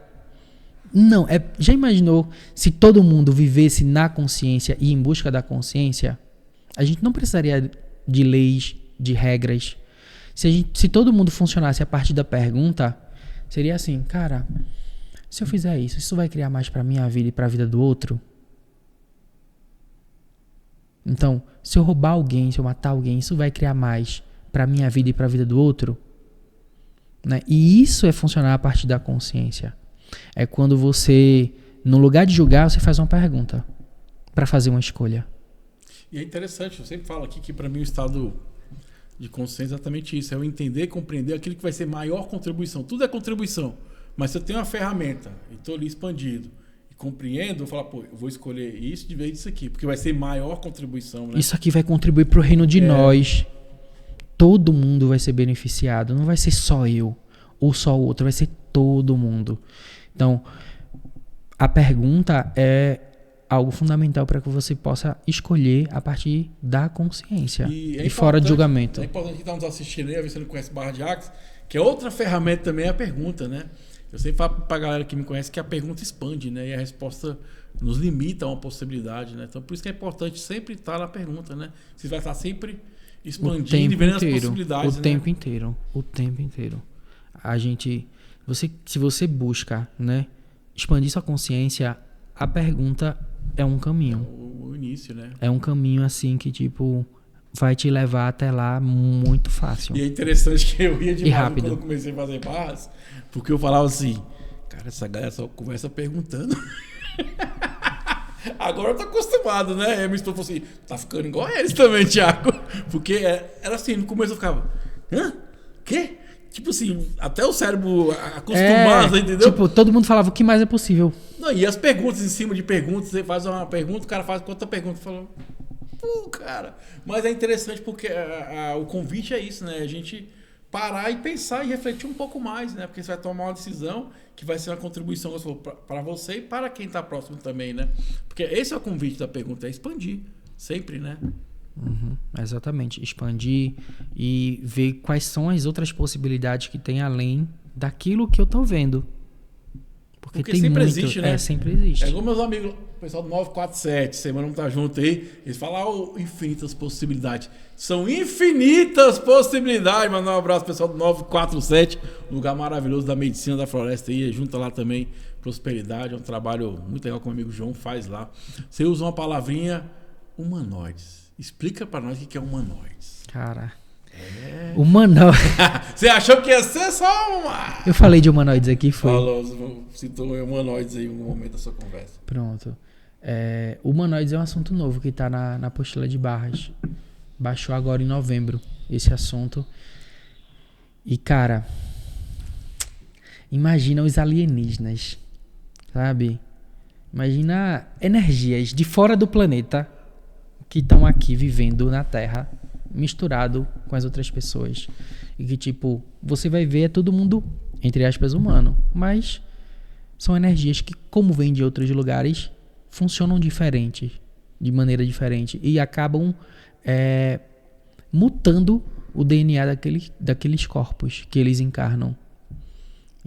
Não, já imaginou se todo mundo vivesse na consciência e em busca da consciência? A gente não precisaria de leis, de regras. Se todo mundo funcionasse a partir da pergunta, seria assim, cara, se eu fizer isso vai criar mais pra minha vida e pra vida do outro? Então, se eu roubar alguém, se eu matar alguém, isso vai criar mais pra minha vida e pra vida do outro? Né? E isso é funcionar a partir da consciência. É quando você, no lugar de julgar, você faz uma pergunta pra fazer uma escolha. E é interessante, eu sempre falo aqui que pra mim o estado de consciência é exatamente isso. É eu entender e compreender aquilo que vai ser maior contribuição. Tudo é contribuição. Mas se eu tenho uma ferramenta e estou ali expandido e compreendo, eu falo, eu vou escolher isso de vez disso aqui, porque vai ser maior contribuição. Né? Isso aqui vai contribuir para o reino de nós. Todo mundo vai ser beneficiado. Não vai ser só eu ou só o outro, vai ser todo mundo. Então, a pergunta é algo fundamental para que você possa escolher a partir da consciência e fora de julgamento. É importante que está nos assistindo aí, a ver se você não conhece Barra de Axis, que é outra ferramenta também, é a pergunta, né? Eu sempre falo para a galera que me conhece que a pergunta expande, né? E a resposta nos limita a uma possibilidade, né? Então, por isso que é importante sempre estar na pergunta, né? Você vai estar sempre expandindo e vendo as possibilidades. O tempo inteiro. Se você busca, né, expandir sua consciência, a pergunta é um caminho. O início, né? É um caminho assim que, tipo, vai te levar até lá muito fácil. E é interessante que eu ia demais rápido. Quando eu comecei a fazer barras, porque eu falava assim, cara, essa galera só conversa perguntando. Agora eu tô acostumado, né? E a minha esposa falou assim, tá ficando igual a eles também, Thiago. Porque era assim, no começo eu ficava, hã? Quê? Tipo assim, até o cérebro acostumado, entendeu? Tipo, todo mundo falava o que mais é possível. Não, e as perguntas em cima de perguntas, você faz uma pergunta, o cara faz outra pergunta, fala, cara. Mas é interessante porque o convite é isso, né? A gente parar e pensar e refletir um pouco mais, né? Porque você vai tomar uma decisão que vai ser uma contribuição para você e para quem está próximo também, né? Porque esse é o convite da pergunta, é expandir, sempre, né? Uhum, exatamente, expandir e ver quais são as outras possibilidades que tem além daquilo que eu tô vendo. Porque tem sempre muito, existe, né? Sempre existe. É igual meus amigos, o pessoal do 947, semana não tá junto aí, eles falam infinitas possibilidades. São infinitas possibilidades. Mandar um abraço pro pessoal do 947, um lugar maravilhoso da medicina da floresta aí, junta lá também prosperidade, é um trabalho muito legal que o meu amigo João faz lá. Você usa uma palavrinha, humanoides. Explica pra nós o que é humanoides. Cara, humanoides. Você achou que ia ser só uma... Eu falei de humanoides aqui, foi. Falou, citou humanoides aí no momento da sua conversa. Pronto. Humanoides é um assunto novo que tá na apostila de Barras. Baixou agora em novembro esse assunto. E, cara, imagina os alienígenas, sabe? Imagina energias de fora do planeta que estão aqui vivendo na Terra, misturado com as outras pessoas. E que, tipo, você vai ver, é todo mundo, entre aspas, humano. Mas são energias que, como vêm de outros lugares, funcionam diferente, de maneira diferente. E acabam mutando o DNA daqueles corpos que eles encarnam.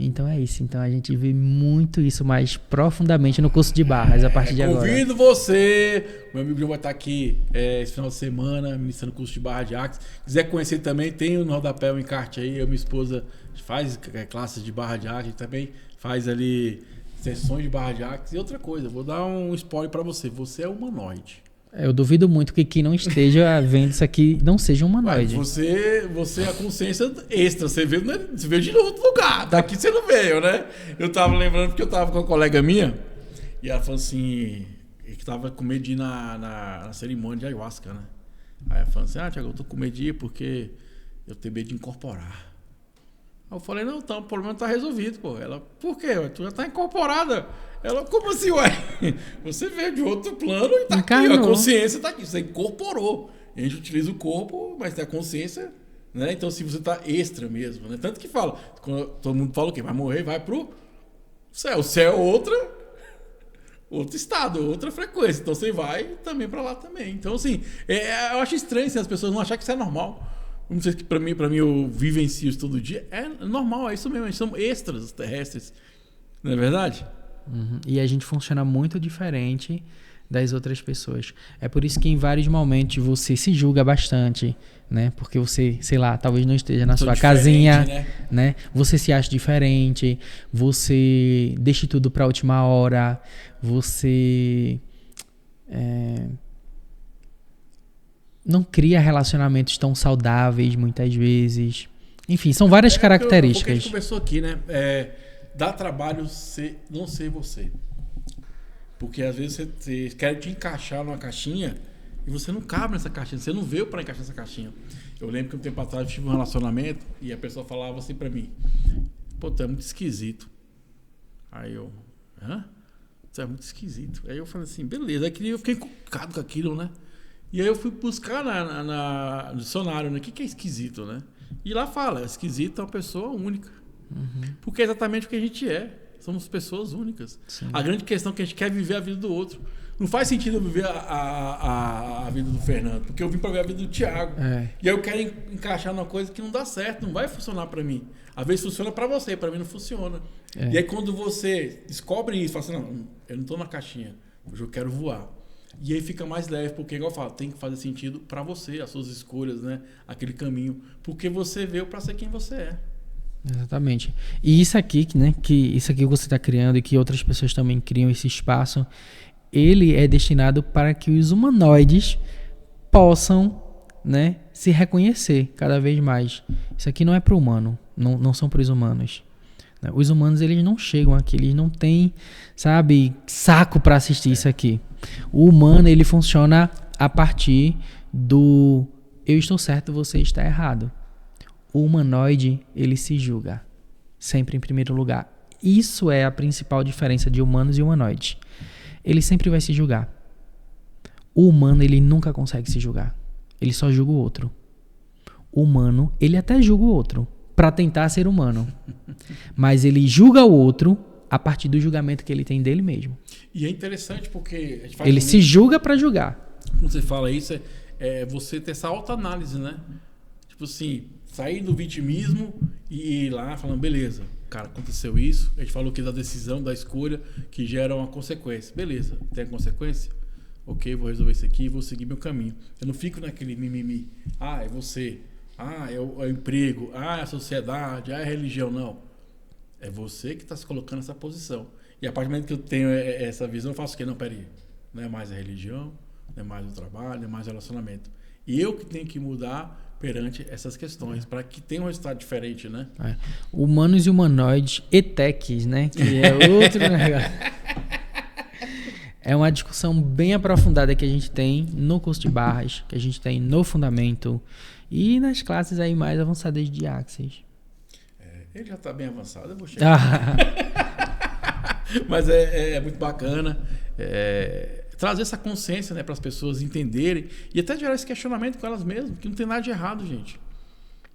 Então é isso. Então a gente vê muito isso mais profundamente no curso de Barras a partir de agora. Convido você, meu amigo João vai estar aqui esse final de semana ministrando o curso de Barra de Axis. Quiser conhecer também, tem no rodapé um encarte aí. Eu e minha esposa faz classes de Barra de Axis, também faz ali sessões de Barra de Axis. E outra coisa, vou dar um spoiler para você. Você é humanoide. Eu duvido muito que quem não esteja vendo isso aqui não seja um humanoide. Você é a consciência extra, você veio de outro lugar, daqui você não veio, né? Eu tava lembrando porque eu tava com uma colega minha e ela falou assim, que tava com medo de ir na cerimônia de ayahuasca, né? Aí ela falou assim, Thiago, eu tô com medo de ir porque eu tenho medo de incorporar. Aí eu falei, não, então, o problema tá resolvido, pô. Ela, por quê? Tu já tá incorporada. Ela, como assim, ué? Você veio de outro plano e tá Encarnou. aqui, a consciência tá aqui, você incorporou. A gente utiliza o corpo, mas tem a consciência, né? Então, se você tá extra mesmo, né? Tanto que fala, quando todo mundo fala o quê? Vai morrer, vai pro céu. O céu é outro estado, outra frequência. Então, você vai também pra lá também. Então, assim, eu acho estranho assim, as pessoas não acharem que isso é normal. Não sei se pra mim eu vivencio isso todo dia. É normal, é isso mesmo. A gente são extras terrestres. Não é verdade? Uhum. E a gente funciona muito diferente das outras pessoas. É por isso que em vários momentos você se julga bastante, né? Porque você, sei lá, talvez não esteja na sua casinha, né? Você se acha diferente, você deixa tudo pra última hora, você não cria relacionamentos tão saudáveis muitas vezes. Enfim, são várias características. O que a gente conversou aqui, né? Dá trabalho não ser você. Porque às vezes você quer te encaixar numa caixinha e você não cabe nessa caixinha. Você não veio para encaixar nessa caixinha. Eu lembro que um tempo atrás eu tive um relacionamento e a pessoa falava assim para mim: pô, tu é muito esquisito. Aí eu, tu é muito esquisito. Aí eu falei assim, beleza. Aí eu fiquei encucado com aquilo, né? E aí eu fui buscar no dicionário, né? O que é esquisito, né? E lá fala, esquisito é uma pessoa única. Uhum. Porque é exatamente o que a gente é. Somos pessoas únicas. Sim. A grande questão é que a gente quer viver a vida do outro. Não faz sentido eu viver a vida do Fernando, porque eu vim para ver a vida do Thiago. E aí eu quero encaixar numa coisa que não dá certo, não vai funcionar para mim. Às vezes funciona para você, para mim não funciona. E aí quando você descobre isso, fala assim, não, eu não tô na caixinha, hoje eu quero voar. E aí fica mais leve, porque igual eu falo, tem que fazer sentido para você, as suas escolhas, né? Aquele caminho, porque você veio para ser quem você é. Exatamente. E isso aqui, né, que isso aqui que você está criando e que outras pessoas também criam esse espaço, ele é destinado para que os humanoides possam, né, se reconhecer cada vez mais. Isso aqui não é para o humano, não são para os humanos. Os humanos, eles não chegam aqui, eles não têm, sabe, saco para assistir isso aqui. O humano, ele funciona a partir do eu estou certo, você está errado. O humanoide, ele se julga, sempre em primeiro lugar. Isso é a principal diferença de humanos e humanoides. Ele sempre vai se julgar. O humano, ele nunca consegue se julgar. Ele só julga o outro. O humano, ele até julga o outro para tentar ser humano. Mas ele julga o outro a partir do julgamento que ele tem dele mesmo. E é interessante porque... a gente faz ele se julga para julgar. Quando você fala isso, é você ter essa autoanálise, né? Tipo assim... sair do vitimismo e ir lá falando, beleza, cara, aconteceu isso. A gente falou aqui da decisão, da escolha, que gera uma consequência. Beleza, tem a consequência? Ok, vou resolver isso aqui e vou seguir meu caminho. Eu não fico naquele mimimi. É você. É o emprego. É a sociedade. É a religião. Não. É você que está se colocando nessa posição. E a partir do momento que eu tenho essa visão, eu faço o quê? Não, peraí. Não é mais a religião, não é mais o trabalho, não é mais o relacionamento. E eu que tenho que mudar perante essas questões, para que tenha um resultado diferente, né? Humanos e humanoides, ETECs, né? Que é outro negócio. É uma discussão bem aprofundada que a gente tem no curso de barras, que a gente tem no fundamento e nas classes aí mais avançadas de Axis. Ele já está bem avançado, eu vou chegar. Mas é muito bacana. Trazer essa consciência, né, para as pessoas entenderem e até gerar esse questionamento com elas mesmas, que não tem nada de errado, gente.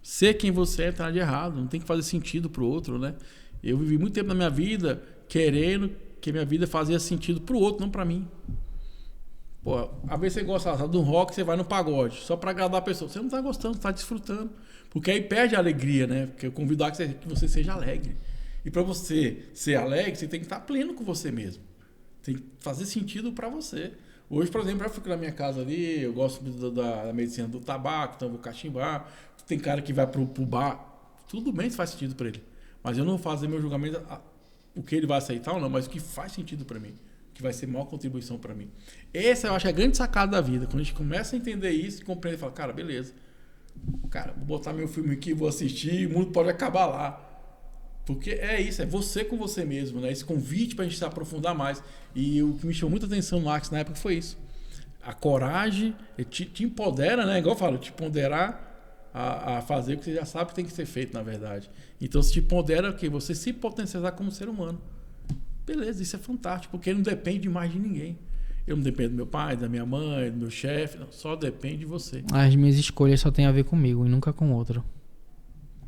Ser quem você é, não tem nada de errado, não tem que fazer sentido pro outro, né? Eu vivi muito tempo na minha vida querendo que minha vida fazia sentido pro outro, não para mim. Pô, às vezes você gosta de um rock, você vai no pagode, só para agradar a pessoa. Você não tá gostando, tá desfrutando. Porque aí perde a alegria, né? Porque eu convido que você seja alegre. E para você ser alegre, você tem que estar pleno com você mesmo. Tem que fazer sentido para você. Hoje, por exemplo, eu fico na minha casa ali, eu gosto da medicina do tabaco, então eu vou cachimbar. Tem cara que vai pro bar, tudo bem se faz sentido para ele. Mas eu não vou fazer meu julgamento, o que ele vai aceitar ou não, mas o que faz sentido para mim. que vai ser maior contribuição para mim. Essa eu acho a grande sacada da vida. Quando a gente começa a entender isso e compreender, fala, cara, beleza. Cara, vou botar meu filme aqui, vou assistir, o mundo pode acabar lá. Porque é isso, é você com você mesmo, né? Esse convite pra gente se aprofundar mais. E o que me chamou muita atenção no Axis na época foi isso. A coragem te empodera, né? Igual eu falo, te ponderar a fazer o que você já sabe que tem que ser feito, na verdade. Então, se te pondera o quê? Você se potencializar como ser humano. Beleza, isso é fantástico, porque não depende mais de ninguém. Eu não dependo do meu pai, da minha mãe, do meu chefe, não, só depende de você. As minhas escolhas só têm a ver comigo e nunca com outro.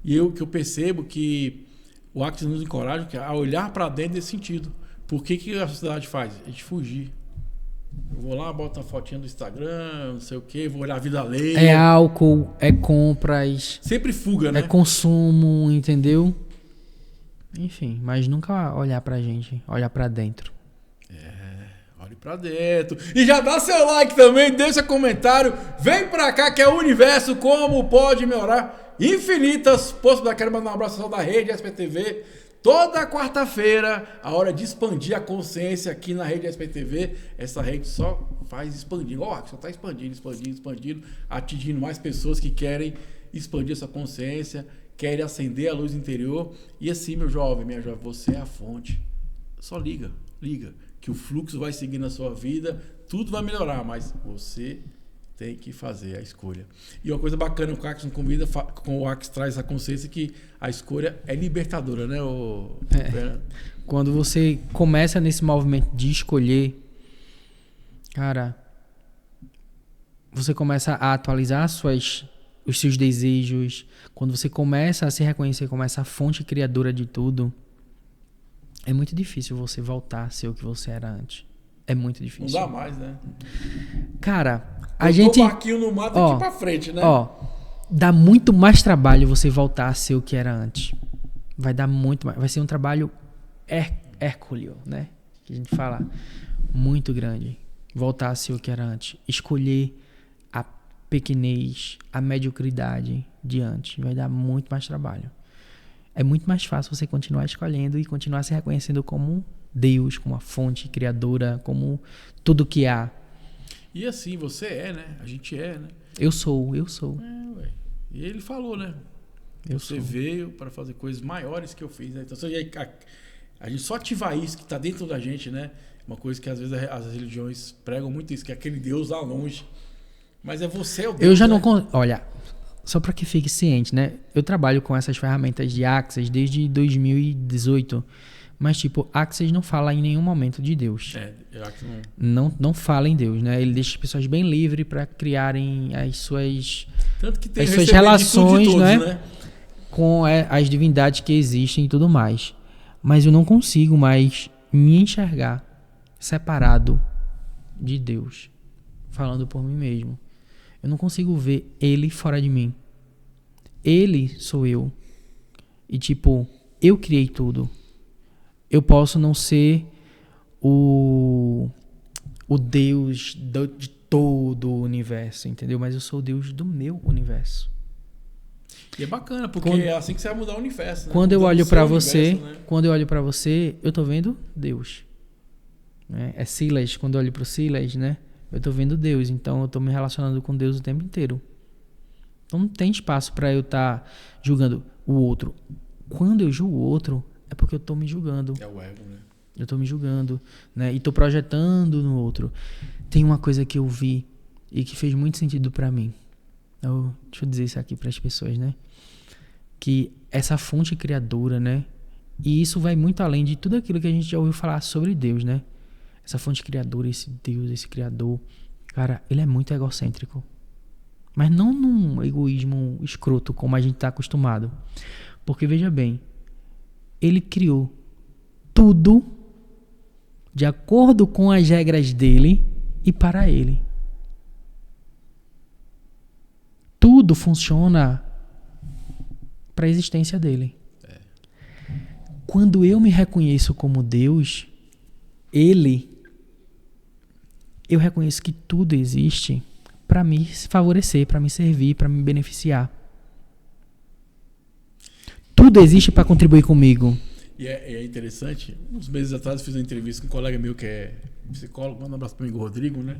E eu percebo que o Axis nos encoraja a olhar para dentro desse sentido. Por que a sociedade faz? A gente fugir. Eu vou lá, boto uma fotinha do Instagram, não sei o quê, vou olhar a vida alheia. É álcool, é compras. Sempre fuga, né? É consumo, entendeu? Enfim, mas nunca olhar pra gente, olhar pra dentro. Olhe pra dentro. E já dá seu like também, deixa comentário. Vem pra cá que é o universo, como pode melhorar. Infinitas possibilidades. Quero mandar um abraço da rede SPTV. Toda quarta-feira, a hora de expandir a consciência aqui na rede SPTV. Essa rede só faz expandir. Igual o Axis, só tá expandindo, atingindo mais pessoas que querem expandir essa consciência, querem acender a luz interior. E assim, meu jovem, minha jovem, você é a fonte. Só liga. Que o fluxo vai seguir na sua vida, tudo vai melhorar, mas você tem que fazer a escolha. E uma coisa bacana que o Axis nos convida, com o Axis traz a consciência que a escolha é libertadora, né? Quando você começa nesse movimento de escolher, cara, você começa a atualizar os seus desejos. Quando você começa a se reconhecer como essa fonte criadora de tudo, é muito difícil você voltar a ser o que você era antes. É muito difícil. Não dá mais, né? Cara, a gente... o barquinho no mato aqui pra frente, né? Dá muito mais trabalho você voltar a ser o que era antes. Vai dar muito mais. Vai ser um trabalho hércules, né? Que a gente fala. Muito grande. Voltar a ser o que era antes. Escolher a pequenez, a mediocridade de antes. Vai dar muito mais trabalho. É muito mais fácil você continuar escolhendo e continuar se reconhecendo como Deus, como a fonte criadora, como tudo que há. E assim, você é, né? A gente é, né? Eu sou. Ué. E ele falou, né? Você veio para fazer coisas maiores que eu fiz, né? Então, a gente só ativar isso que está dentro da gente, né? Uma coisa que às vezes as religiões pregam muito isso, que é aquele Deus lá longe. Mas é você o Deus. Eu já não... Olha... Só para que fique ciente, né? Eu trabalho com essas ferramentas de Axis desde 2018. Mas, tipo, Axis não fala em nenhum momento de Deus. Axis não fala em Deus, né? Ele deixa as pessoas bem livres para criarem as suas, tanto que tem as suas relações, todos, né? Com as divindades que existem e tudo mais. Mas eu não consigo mais me enxergar separado de Deus, falando por mim mesmo. Eu não consigo ver ele fora de mim. Ele sou eu. E tipo, eu criei tudo. Eu posso não ser o Deus de todo o universo, entendeu? Mas eu sou o Deus do meu universo. E é bacana, porque é assim que você vai mudar o universo, né? Quando eu olho pra você, eu tô vendo Deus. Né? É Silas, quando eu olho pro Silas, né? Eu tô vendo Deus, então eu tô me relacionando com Deus o tempo inteiro. Então não tem espaço para eu estar julgando o outro. Quando eu julgo o outro, é porque eu tô me julgando. É o ego, né? Eu tô me julgando, né? E tô projetando no outro. Tem uma coisa que eu vi e que fez muito sentido para mim. Deixa eu dizer isso aqui para as pessoas, né? Que essa fonte criadora, né? E isso vai muito além de tudo aquilo que a gente já ouviu falar sobre Deus, né? Essa fonte criadora, esse Deus, esse criador, cara, ele é muito egocêntrico. Mas não num egoísmo escroto, como a gente está acostumado. Porque, veja bem, ele criou tudo de acordo com as regras dele e para ele. Tudo funciona para a existência dele. Quando eu me reconheço como Deus, eu reconheço que tudo existe para me favorecer, para me servir, para me beneficiar. Tudo existe para contribuir comigo. E é interessante, uns meses atrás eu fiz uma entrevista com um colega meu que é psicólogo, manda um abraço para o amigo Rodrigo, né?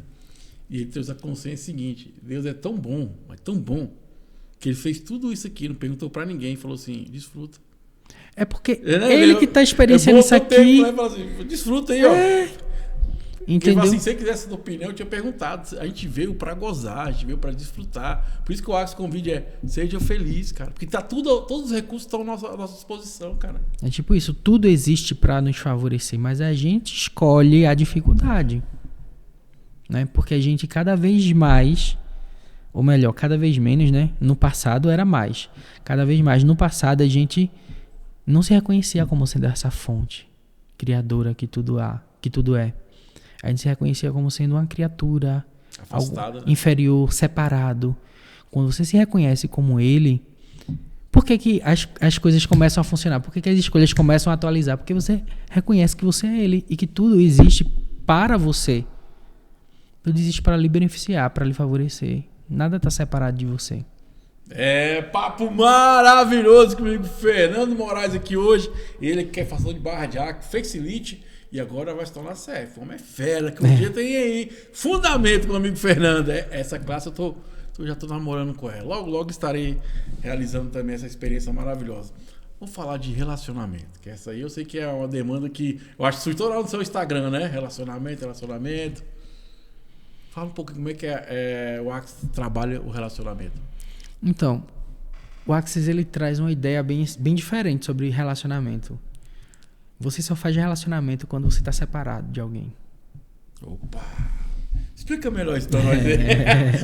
E ele trouxe a consciência seguinte: Deus é tão bom, mas tão bom, que ele fez tudo isso aqui, não perguntou para ninguém, falou assim: desfruta. É porque ele que está experienciando isso aqui. Tempo, assim, desfruta aí, ó. Entendeu? Assim, se você quisesse essa tua opinião, eu tinha perguntado. A gente veio pra gozar, a gente veio pra desfrutar. Por isso que o Axis convite seja feliz, cara. Porque tá todos os recursos estão à nossa disposição, cara. É tipo isso, tudo existe pra nos favorecer, mas a gente escolhe a dificuldade. Né? Porque a gente cada vez mais, ou melhor, cada vez menos, né? No passado era mais. Cada vez mais no passado a gente não se reconhecia como sendo essa fonte criadora que tudo é. A gente se reconhecia como sendo uma criatura afastada, algo inferior, separado. Quando você se reconhece como ele, por que as coisas começam a funcionar? Por que as escolhas começam a atualizar? Porque você reconhece que você é ele e que tudo existe para você. Tudo existe para lhe beneficiar, para lhe favorecer. Nada está separado de você. Papo maravilhoso comigo, Fernando Moraes aqui hoje. Ele que é façador de barra de arco, Facilite. E agora vai se tornar CF. Como é fera, que um dia tem aí. Fundamento com o amigo Fernando. Essa classe eu já tô namorando com ela. Logo, logo estarei realizando também essa experiência maravilhosa. Vamos falar de relacionamento. Que essa aí eu sei que é uma demanda que eu acho que surgiu lá no seu Instagram, né? Relacionamento. Fala um pouco como é que o Axis trabalha o relacionamento. Então, o Axis ele traz uma ideia bem diferente sobre relacionamento. Você só faz relacionamento quando você está separado de alguém. Opa! Explica melhor isso pra nós.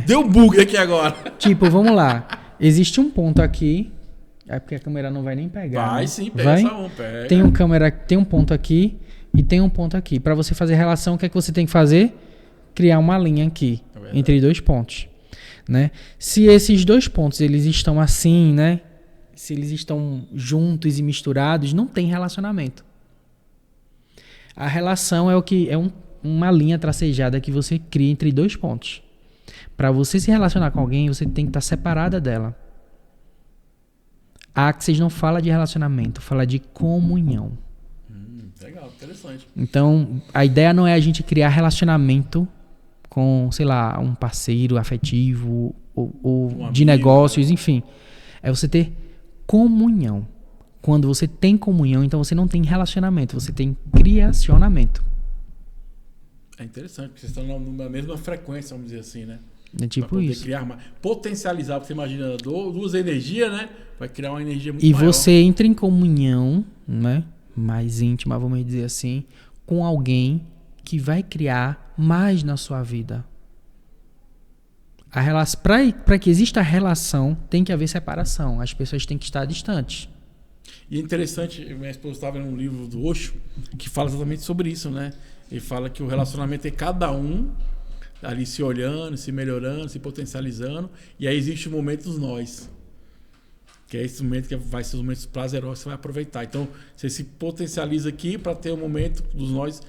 Deu um bug aqui agora. Tipo, vamos lá. Existe um ponto aqui. É porque a câmera não vai nem pegar. Vai, né? sim, pega. Pega. Tem um ponto aqui e tem um ponto aqui. Para você fazer relação, o que é que você tem que fazer? Criar uma linha aqui, entre dois pontos. Né? Se esses dois pontos eles estão assim, né? Se eles estão juntos e misturados, não tem relacionamento. A relação uma linha tracejada que você cria entre dois pontos. Para você se relacionar com alguém, você tem que estar separada dela. A Axis não fala de relacionamento, fala de comunhão. Legal, interessante. Então, a ideia não é a gente criar relacionamento com, sei lá, um parceiro afetivo ou de negócios, enfim. É você ter comunhão. Quando você tem comunhão, então você não tem relacionamento, você tem criacionamento. É interessante, porque vocês estão na mesma frequência, vamos dizer assim, né? É tipo pra poder isso. Criar mais, potencializar, porque você imagina duas energias, né? Vai criar uma energia muito maior. E você entra em comunhão, né? Mais íntima, vamos dizer assim, com alguém que vai criar mais na sua vida. Para que exista relação, tem que haver separação. As pessoas têm que estar distantes. E é interessante, minha esposa estava em um livro do Osho que fala exatamente sobre isso, né? Ele fala que o relacionamento é cada um ali se olhando, se melhorando, se potencializando, e aí existe o momento dos nós, que é esse momento que vai ser os momentos prazerosos que você vai aproveitar. Então, você se potencializa aqui para ter o momento dos nós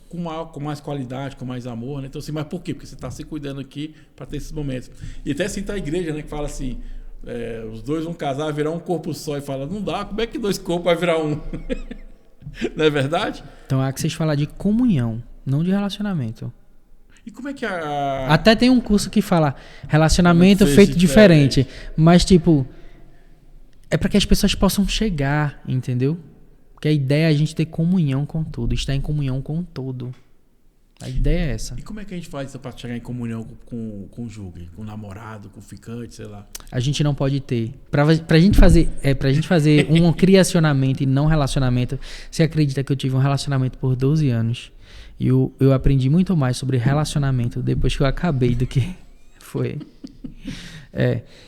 com mais qualidade, com mais amor, né? Então, assim, mas por quê? Porque você está se cuidando aqui para ter esses momentos. E até cita a igreja, né? Que fala assim, os dois vão casar, virar um corpo só, e fala, não dá, como é que dois corpos vai virar um? Não é verdade? Então, é que vocês falam de comunhão, não de relacionamento. E como é que Até tem um curso que fala relacionamento feito diferente. Mas, tipo, é para que as pessoas possam chegar, entendeu? Porque a ideia é a gente ter comunhão com tudo, estar em comunhão com todo. A ideia é essa. E como é que a gente faz isso para chegar em comunhão com o cônjuge, com o namorado, com o ficante, sei lá? A gente não pode ter. Pra gente fazer um criacionamento e não relacionamento, você acredita que eu tive um relacionamento por 12 anos? E eu aprendi muito mais sobre relacionamento depois que eu acabei do que foi.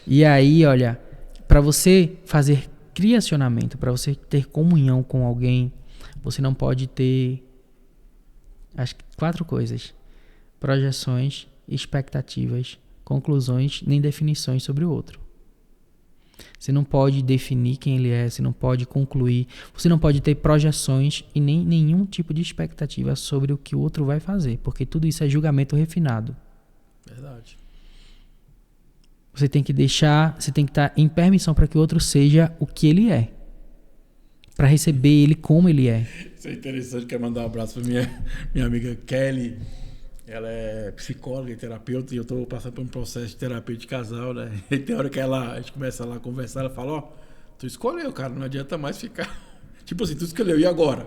E aí, olha, para você fazer criacionamento, para você ter comunhão com alguém, você não pode ter, acho que 4 coisas: projeções, expectativas, conclusões, nem definições sobre o outro. Você não pode definir quem ele é, você não pode concluir, você não pode ter projeções e nem nenhum tipo de expectativa sobre o que o outro vai fazer, porque tudo isso é julgamento refinado. Verdade. Você tem que estar em permissão para que o outro seja o que ele é. para receber ele como ele é. Isso é interessante, quero mandar um abraço para minha amiga Kelly. Ela é psicóloga e terapeuta e eu estou passando por um processo de terapia de casal, né? E tem hora que a gente começa lá a conversar, ela fala, ó, tu escolheu, cara, não adianta mais ficar. Tipo assim, tu escolheu, e agora?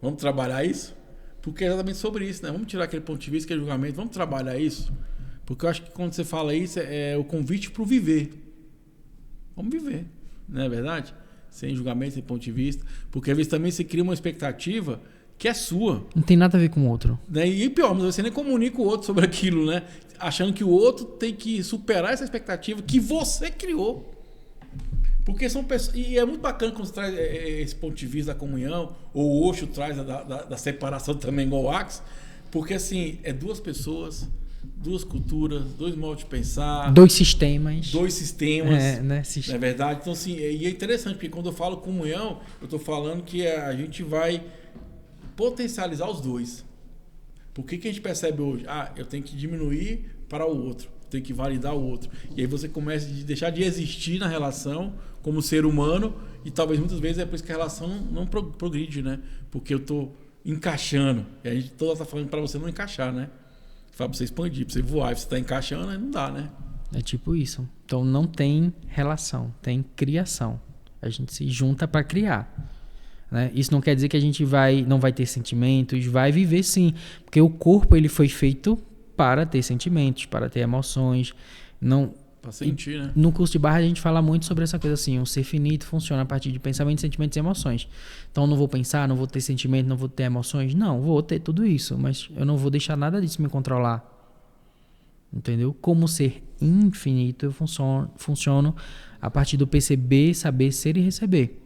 Vamos trabalhar isso? Porque é exatamente sobre isso, né? Vamos tirar aquele ponto de vista, aquele julgamento, vamos trabalhar isso? Porque eu acho que quando você fala isso, é o convite pro viver. Vamos viver, não é verdade? Sem julgamento, sem ponto de vista. Porque às vezes também você cria uma expectativa que é sua. Não tem nada a ver com o outro. Né? E pior, mas você nem comunica o outro sobre aquilo, né? Achando que o outro tem que superar essa expectativa que você criou. Porque são pessoas. E é muito bacana quando você traz esse ponto de vista da comunhão, ou o Osho traz da separação também, igual o Axe. Porque assim, é duas pessoas, duas culturas, dois modos de pensar. Dois sistemas. Dois sistemas. Né? Não é verdade? Então, assim, e é interessante, porque quando eu falo comunhão, eu estou falando que a gente vai potencializar os dois. Por que a gente percebe hoje? Eu tenho que diminuir para o outro, tenho que validar o outro. E aí você começa a deixar de existir na relação como ser humano e talvez muitas vezes é por isso que a relação não progride, né? Porque eu estou encaixando. E a gente toda está falando para você não encaixar, né? Fala para você expandir, para você voar. E você está encaixando, aí não dá, né? É tipo isso. Então não tem relação, tem criação. A gente se junta para criar. Né? Isso não quer dizer que a gente não vai ter sentimentos, vai viver sim, porque o corpo ele foi feito para ter sentimentos, para ter emoções, não para sentir, né? No curso de barra a gente fala muito sobre essa coisa assim, um ser finito funciona a partir de pensamentos, sentimentos e emoções. Então não vou pensar, não vou ter sentimento, não vou ter emoções, não, vou ter tudo isso, mas eu não vou deixar nada disso me controlar. Entendeu? Como ser infinito eu funciono a partir do perceber, saber, ser e receber.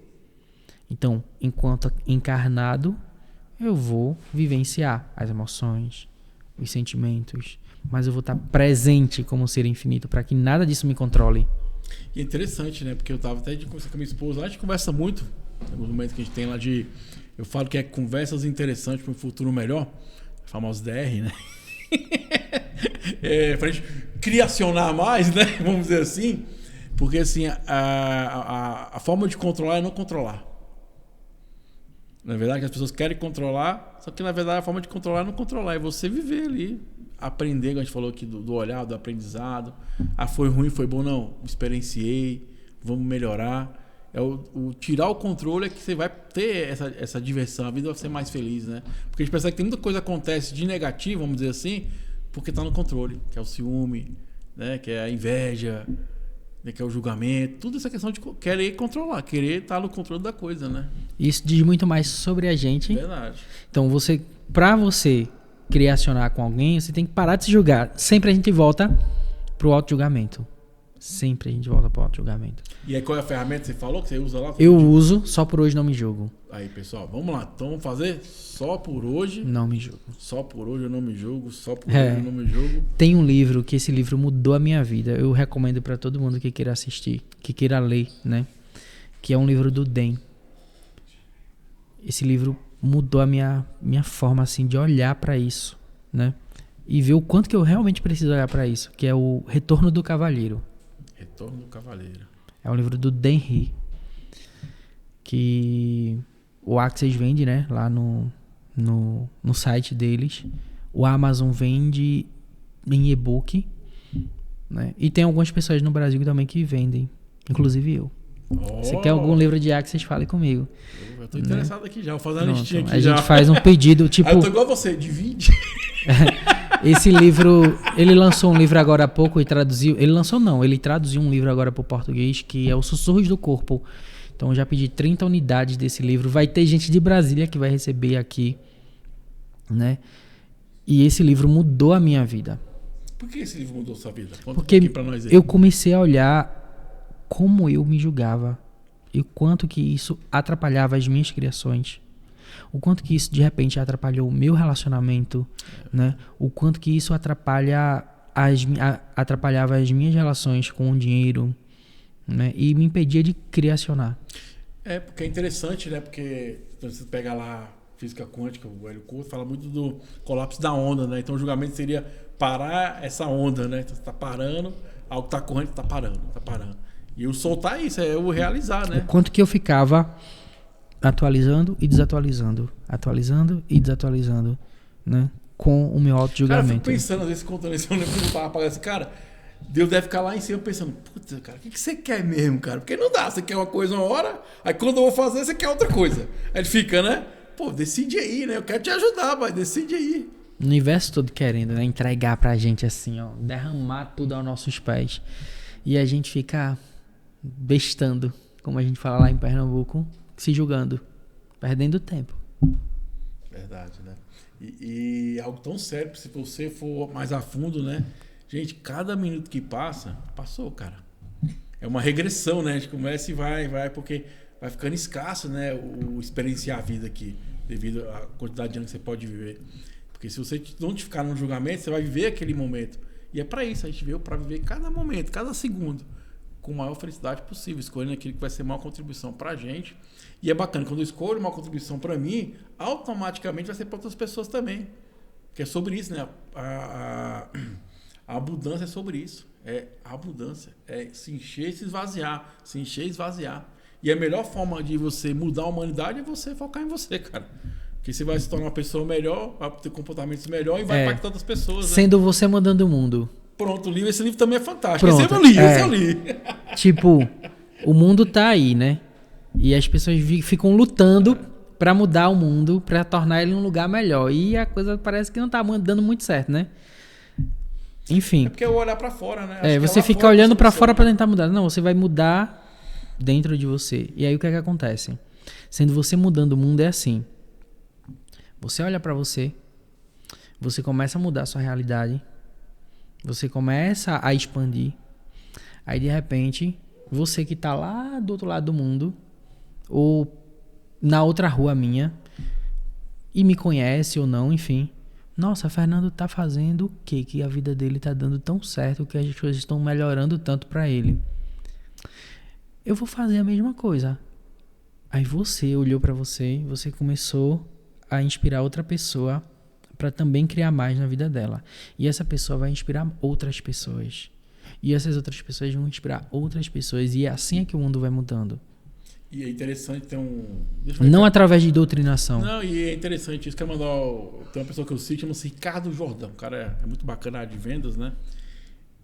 Então, enquanto encarnado, eu vou vivenciar as emoções, os sentimentos, mas eu vou estar presente como ser infinito para que nada disso me controle. E é interessante, né? Porque eu estava até de conversar com a minha esposa, a gente conversa muito, nos momentos que a gente tem lá eu falo que é conversas interessantes para um futuro melhor, famosos DR, né? Para a gente criacionar mais, né? Vamos dizer assim, porque assim, a forma de controlar é não controlar. Na verdade, que as pessoas querem controlar, só que na verdade a forma de controlar é não controlar, é você viver ali, aprender, como a gente falou aqui do olhar, do aprendizado. Foi ruim, foi bom, não, experienciei, vamos melhorar. O tirar o controle é que você vai ter essa diversão, a vida vai ser mais feliz, né? Porque a gente pensa que tem muita coisa que acontece de negativo, vamos dizer assim, porque está no controle, que é o ciúme, né? Que é a inveja, que é o julgamento, tudo essa questão de querer controlar, querer estar no controle da coisa, né? Isso diz muito mais sobre a gente. Verdade. Então, para você criacionar com alguém, você tem que parar de se julgar. Sempre a gente volta pro auto-julgamento. Sempre a gente volta pro auto-julgamento. E aí, qual é a ferramenta que você falou que você usa lá? Eu uso, só por hoje não me julgo. Aí, pessoal, vamos lá. Então, vamos fazer só por hoje. Não me julgo. Só por hoje eu não me julgo. Só por hoje eu não me julgo. Tem um livro que esse livro mudou a minha vida. Eu recomendo para todo mundo que queira assistir, que queira ler, né? Que é um livro do Den. Esse livro mudou a minha forma assim de olhar para isso, né? E ver o quanto que eu realmente preciso olhar para isso, que é o Retorno do Cavalheiro. Retorno do Cavaleiro. É um livro do Dan He, que o Access vende, né, lá no site deles. O Amazon vende em e-book, né? E tem algumas pessoas no Brasil também que vendem, inclusive eu. Se quer algum livro de Access, fale comigo. Eu tô interessado aqui já, vou fazer uma listinha aqui. A gente faz um pedido, tipo... eu tô igual você, divide. Esse livro, ele lançou um livro agora há pouco e traduziu... Ele traduziu um livro agora para o português, que é o Sussurros do Corpo. Então eu já pedi 30 unidades desse livro. Vai ter gente de Brasília que vai receber aqui, né? E esse livro mudou a minha vida. Por que esse livro mudou sua vida? Conta Porque um pouquinho pra nós aí. Eu comecei a olhar como eu me julgava e o quanto que isso atrapalhava as minhas criações, o quanto que isso de repente atrapalhou o meu relacionamento, né? O quanto que isso atrapalhava as minhas relações com o dinheiro, né? E me impedia de criacionar. Porque é interessante, né? Porque você pega lá física quântica, o Hélio Couto fala muito do colapso da onda, né? Então o julgamento seria parar essa onda, né? Então você está parando, algo está correndo, está parando. E o soltar isso, é o realizar, né? O quanto que eu ficava atualizando e desatualizando, atualizando e desatualizando, né? Com o meu Cara, eu auto-julgamento. fico pensando, às vezes, contando isso, eu lembro que eu falava assim, cara, Deus deve ficar lá em cima pensando, puta, cara, o que você quer mesmo, cara? Porque não dá, você quer uma coisa uma hora, aí quando eu vou fazer, você quer outra coisa. Aí ele fica, né? Pô, decide aí, né? Eu quero te ajudar, mas decide aí. O universo todo querendo, né? Entregar pra gente assim, ó, derramar tudo aos nossos pés. E a gente fica bestando, como a gente fala lá em Pernambuco, se julgando, perdendo tempo. Verdade, né? E algo tão sério, se você for mais a fundo, né? Gente, cada minuto que passa, passou, cara. É uma regressão, né? A gente começa e vai, porque vai ficando escasso, né? O experienciar a vida aqui, devido à quantidade de anos que você pode viver. Porque se você não te ficar no julgamento, você vai viver aquele momento. E é para isso, a gente veio para viver cada momento, cada segundo, com a maior felicidade possível, escolhendo aquilo que vai ser maior contribuição pra gente. E é bacana, quando eu escolho uma contribuição para mim, automaticamente vai ser para outras pessoas também. Que é sobre isso, né? A abundância é sobre isso. É a abundância. É se encher e se esvaziar. Se encher e esvaziar. E a melhor forma de você mudar a humanidade é você focar em você, cara. Porque você vai se tornar uma pessoa melhor, vai ter comportamentos melhores e vai impactar outras pessoas. Né? Sendo você mandando o mundo. Pronto, o livro, esse livro também é fantástico. Pronto, Esse eu li. Tipo, o mundo tá aí, né? E as pessoas ficam lutando pra mudar o mundo, pra tornar ele um lugar melhor. E a coisa parece que não tá dando muito certo, né? Enfim. É porque eu olhar pra fora, né? Você fica olhando pra fora pra tentar mudar. Não, você vai mudar dentro de você. E aí o que é que acontece? Sendo você mudando o mundo é assim. Você olha pra você, você começa a mudar a sua realidade, você começa a expandir. Aí de repente, você que tá lá do outro lado do mundo, ou na outra rua minha, e me conhece ou não, enfim. Nossa, Fernando tá fazendo o quê? Que a vida dele tá dando tão certo, que as coisas estão melhorando tanto pra ele. Eu vou fazer a mesma coisa. Aí você olhou pra você, você começou a inspirar outra pessoa para também criar mais na vida dela. E essa pessoa vai inspirar outras pessoas. E essas outras pessoas vão inspirar outras pessoas. E é assim que o mundo vai mudando. E é interessante ter Não através de doutrinação. Não, e é interessante isso. Quero mandar. Tem uma pessoa que eu cito, chama-se Ricardo Jordão. O cara é muito bacana de vendas, né?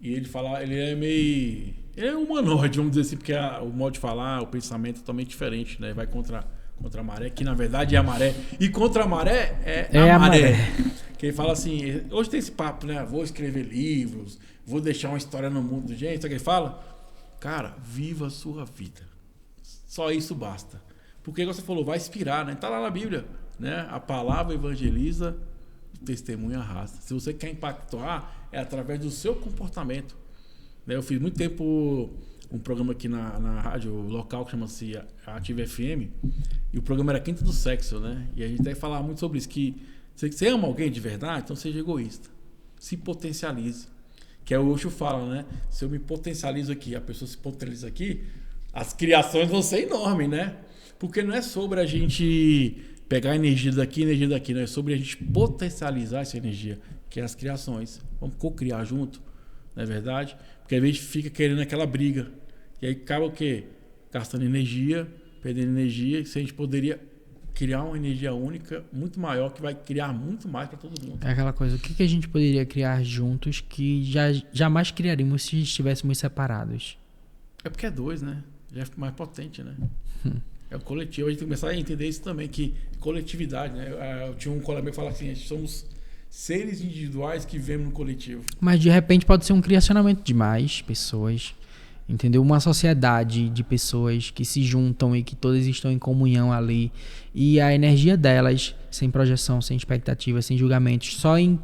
E ele fala, ele é meio. Ele é humanoide, vamos dizer assim, porque o modo de falar, o pensamento é totalmente diferente, né? Vai contra a maré, que na verdade é a maré. E contra a maré é a maré. Que ele fala assim, hoje tem esse papo, né? Vou escrever livros, vou deixar uma história no mundo. Gente, sabe o que ele fala? Cara, viva a sua vida. Só isso basta. Porque você falou, vai inspirar, né? Tá lá na Bíblia, né? A palavra evangeliza, o testemunho arrasta. Se você quer impactar, é através do seu comportamento. Eu fiz muito tempo um programa aqui na rádio local que chama-se Ativa FM, e o programa era Quinta do Sexo, né? E a gente até falava muito sobre isso, que você ama alguém de verdade, então seja egoísta. Se potencialize. Que é o Osho fala, né? Se eu me potencializo aqui, a pessoa se potencializa aqui, as criações vão ser enormes, né? Porque não é sobre a gente pegar energia daqui, não é sobre a gente potencializar essa energia, que é as criações. Vamos co-criar junto, não é verdade? Porque às vezes fica querendo aquela briga. E aí acaba o quê? Gastando energia, perdendo energia, se a gente poderia criar uma energia única, muito maior, que vai criar muito mais para todo mundo. É aquela coisa, o que a gente poderia criar juntos que jamais criaríamos se estivéssemos separados? É porque é dois, né? Já é mais potente, né? É o coletivo. A gente tem que começar a entender isso também, que coletividade, né? Eu tinha um colega meu que falava assim, somos seres individuais que vivemos no coletivo. Mas de repente pode ser um criacionamento de mais pessoas, entendeu? Uma sociedade de pessoas que se juntam e que todas estão em comunhão ali, e a energia delas, sem projeção, sem expectativa, sem julgamentos, só em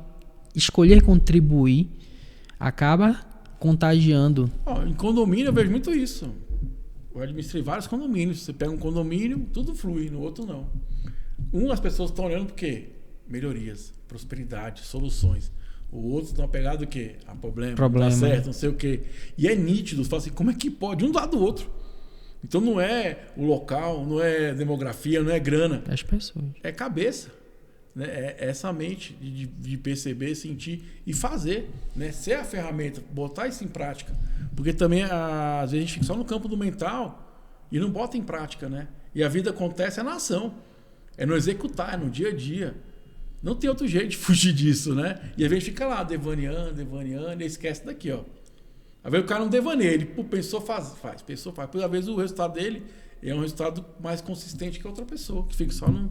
escolher contribuir, acaba contagiando. Em condomínio eu vejo muito isso. Eu administrei vários condomínios. Você pega um condomínio, tudo flui, no outro não. As pessoas estão olhando por quê? Melhorias, prosperidade, soluções. O outro estão apegados o quê? A problema, não dá certo, não sei o quê. E é nítido, você fala assim, como é que pode? Um do lado do outro. Então não é o local, não é demografia, não é grana. As pessoas. É cabeça. Né? É essa mente de perceber, sentir e fazer. Né? Ser a ferramenta, botar isso em prática. Porque também, às vezes, a gente fica só no campo do mental e não bota em prática, né? E a vida acontece na ação. É no executar, é no dia a dia. Não tem outro jeito de fugir disso, né? E às vezes fica lá, devaneando, e esquece daqui, ó. Às vezes o cara não devaneia, ele pensou, faz. Pensou, faz. Às vezes o resultado dele é um resultado mais consistente que a outra pessoa, que fica só no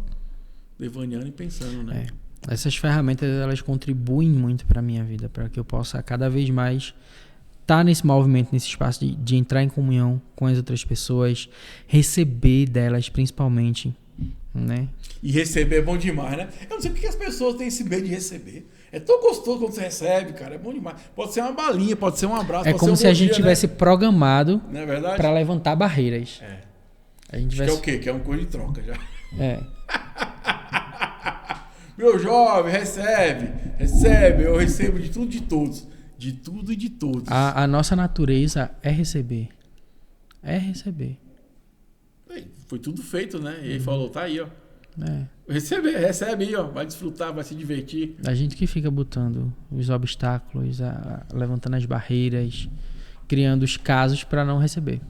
devaneando e pensando, né? Essas ferramentas, elas contribuem muito para a minha vida, para que eu possa cada vez mais estar nesse movimento, nesse espaço de entrar em comunhão com as outras pessoas, receber delas principalmente, né? E receber é bom demais, né? Eu não sei porque as pessoas têm esse medo de receber. É tão gostoso quando você recebe, cara. É bom demais. Pode ser uma balinha, pode ser um abraço. É como se a gente tivesse programado para levantar barreiras. A gente que é o quê? Que é uma coisa de troca já. É. Meu jovem, recebe. Eu recebo de tudo, de todos. De tudo e de todos. A nossa natureza é receber. É receber. Foi tudo feito, né? E ele falou, tá aí, ó. Recebe aí, ó. Vai desfrutar, vai se divertir. A gente que fica botando os obstáculos, levantando as barreiras, criando os casos para não receber.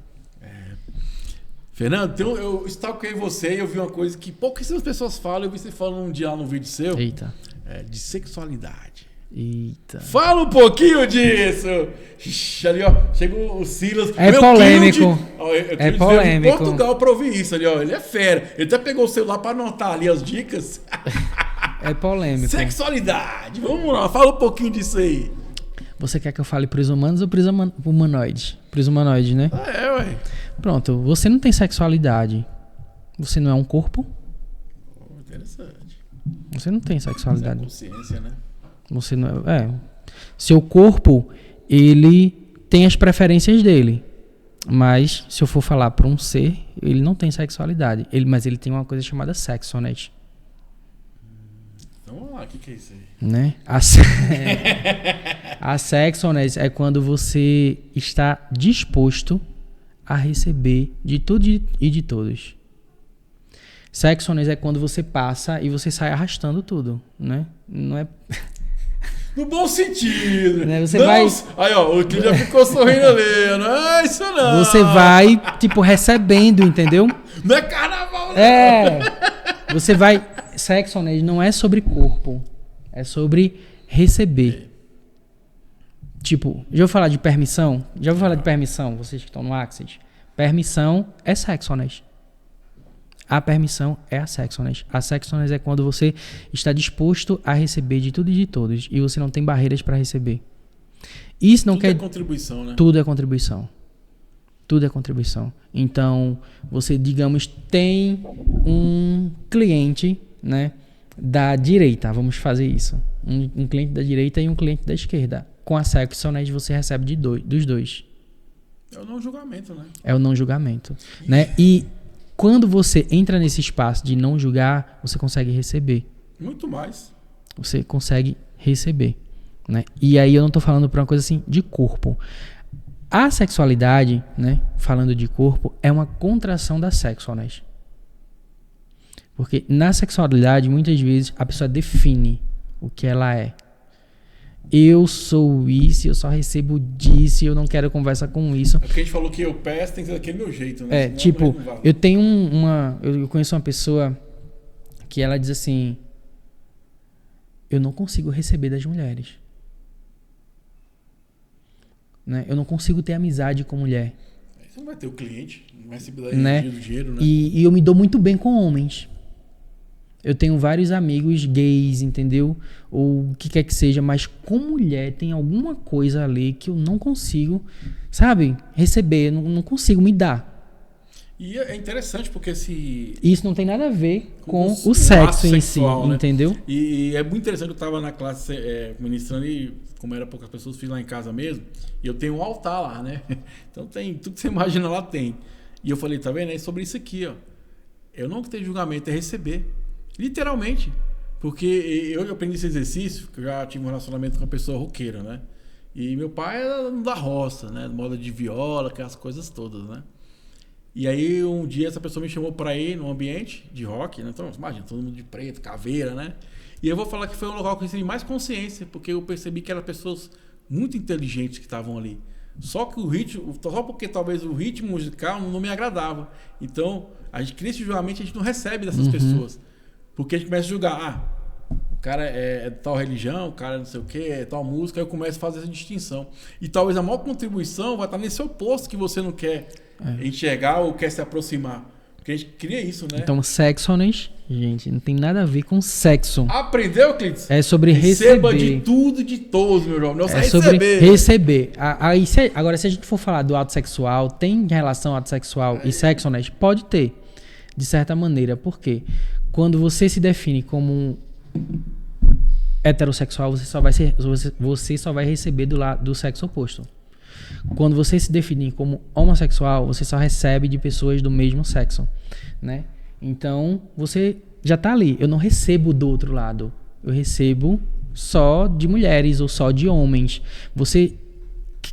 Fernando, então eu stalkei você e eu vi uma coisa que pouquíssimas pessoas falam. Eu vi você falando um dia lá no vídeo seu. Eita. De sexualidade. Eita. Fala um pouquinho disso. Ali, ó. Chega o Silas. É polêmico. É polêmico. Em Portugal pra ouvir isso ali, ó. Ele é fera. Ele até pegou o celular pra anotar ali as dicas. É polêmico. Sexualidade. Vamos lá, fala um pouquinho disso aí. Você quer que eu fale pros humanos ou pros humanoides? Pros humanoides, né? Ué. Pronto, você não tem sexualidade. Você não é um corpo. Interessante. Você não tem sexualidade. Isso é consciência, né? Você não é. Seu corpo, ele tem as preferências dele. Mas, se eu for falar para um ser, ele não tem sexualidade. Mas ele tem uma coisa chamada sexualness. Então vamos lá, o que é isso aí? Né? A sexualness é quando você está disposto a receber de tudo e de todos. Sexualness é quando você passa e você sai arrastando tudo, né? Não é... No bom sentido. Né? Você não, vai... Aí, ó, o que já ficou sorrindo ali. Não é isso, não. Você vai, tipo, recebendo, entendeu? Não é carnaval, não. Você vai... Sexualness não é sobre corpo. É sobre receber. Tipo, já vou falar de permissão? Já vou falar de permissão, vocês que estão no Axis. Permissão é sexualness. A permissão é a sexualness. A sexualness é quando você está disposto a receber de tudo e de todos e você não tem barreiras para receber. Isso não tudo é contribuição, né? Tudo é contribuição. Tudo é contribuição. Então, você, digamos, tem um cliente, né, da direita. Vamos fazer isso. Um cliente da direita e um cliente da esquerda. Com a sexualness você recebe dos dois. É o não julgamento, né? É o não julgamento, né? E quando você entra nesse espaço de não julgar, você consegue receber. Muito mais. Você consegue receber, né? E aí eu não tô falando pra uma coisa assim de corpo. A sexualidade, né? Falando de corpo, é uma contração da sexualness. Porque na sexualidade, muitas vezes, a pessoa define o que ela é. Eu sou isso, eu só recebo disso, eu não quero conversar com isso. É porque a gente falou que eu peço, tem que ser daquele meu jeito, né? Senão Tipo, vale. eu tenho eu conheço uma pessoa que ela diz assim: eu não consigo receber das mulheres. Né? Eu não consigo ter amizade com mulher. Você não vai ter o cliente, não vai receber né? dinheiro, né? E eu me dou muito bem com homens. Eu tenho vários amigos gays, entendeu? Ou o que quer que seja, mas com mulher tem alguma coisa ali que eu não consigo, sabe? Receber, não consigo me dar. E é interessante porque isso não tem nada a ver com o sexo em sexual, si, né? Entendeu? E é muito interessante, eu estava na classe ministrando e, como era poucas pessoas, fiz lá em casa mesmo, e eu tenho um altar lá, né? Então tem, tudo que você imagina lá tem. E eu falei, tá vendo? É sobre isso aqui, ó. Eu não tenho julgamento, é receber. Literalmente. Porque eu aprendi esse exercício, que eu já tive um relacionamento com uma pessoa roqueira, né? E meu pai era da roça, né? Moda de viola, aquelas coisas todas, né? E aí um dia essa pessoa me chamou pra ir num ambiente de rock, né? Então, imagina, todo mundo de preto, caveira, né? E eu vou falar que foi um local que eu recebi mais consciência, porque eu percebi que eram pessoas muito inteligentes que estavam ali. Só que o ritmo, só porque talvez o ritmo musical não me agradava. Então, a gente cria esse julgamento, a gente não recebe dessas pessoas. Porque a gente começa a julgar, o cara é de tal religião, o cara não sei o que, é tal música, aí eu começo a fazer essa distinção. E talvez a maior contribuição vai estar nesse oposto que você não quer enxergar ou quer se aproximar. Porque a gente cria isso, né? Então, sexones, gente, não tem nada a ver com sexo. Aprendeu, Clitz? É sobre Receba receber. de tudo e de todos, meu jovem. Não É é sobre receber. receber. Agora, se a gente for falar do ato sexual, tem relação ato sexual e sexo honesto? Pode ter, de certa maneira. Por quê? Quando você se define como um heterossexual, você só vai receber do sexo oposto. Quando você se definir como homossexual, você só recebe de pessoas do mesmo sexo, né? Então, você já tá ali. Eu não recebo do outro lado. Eu recebo só de mulheres ou só de homens. Você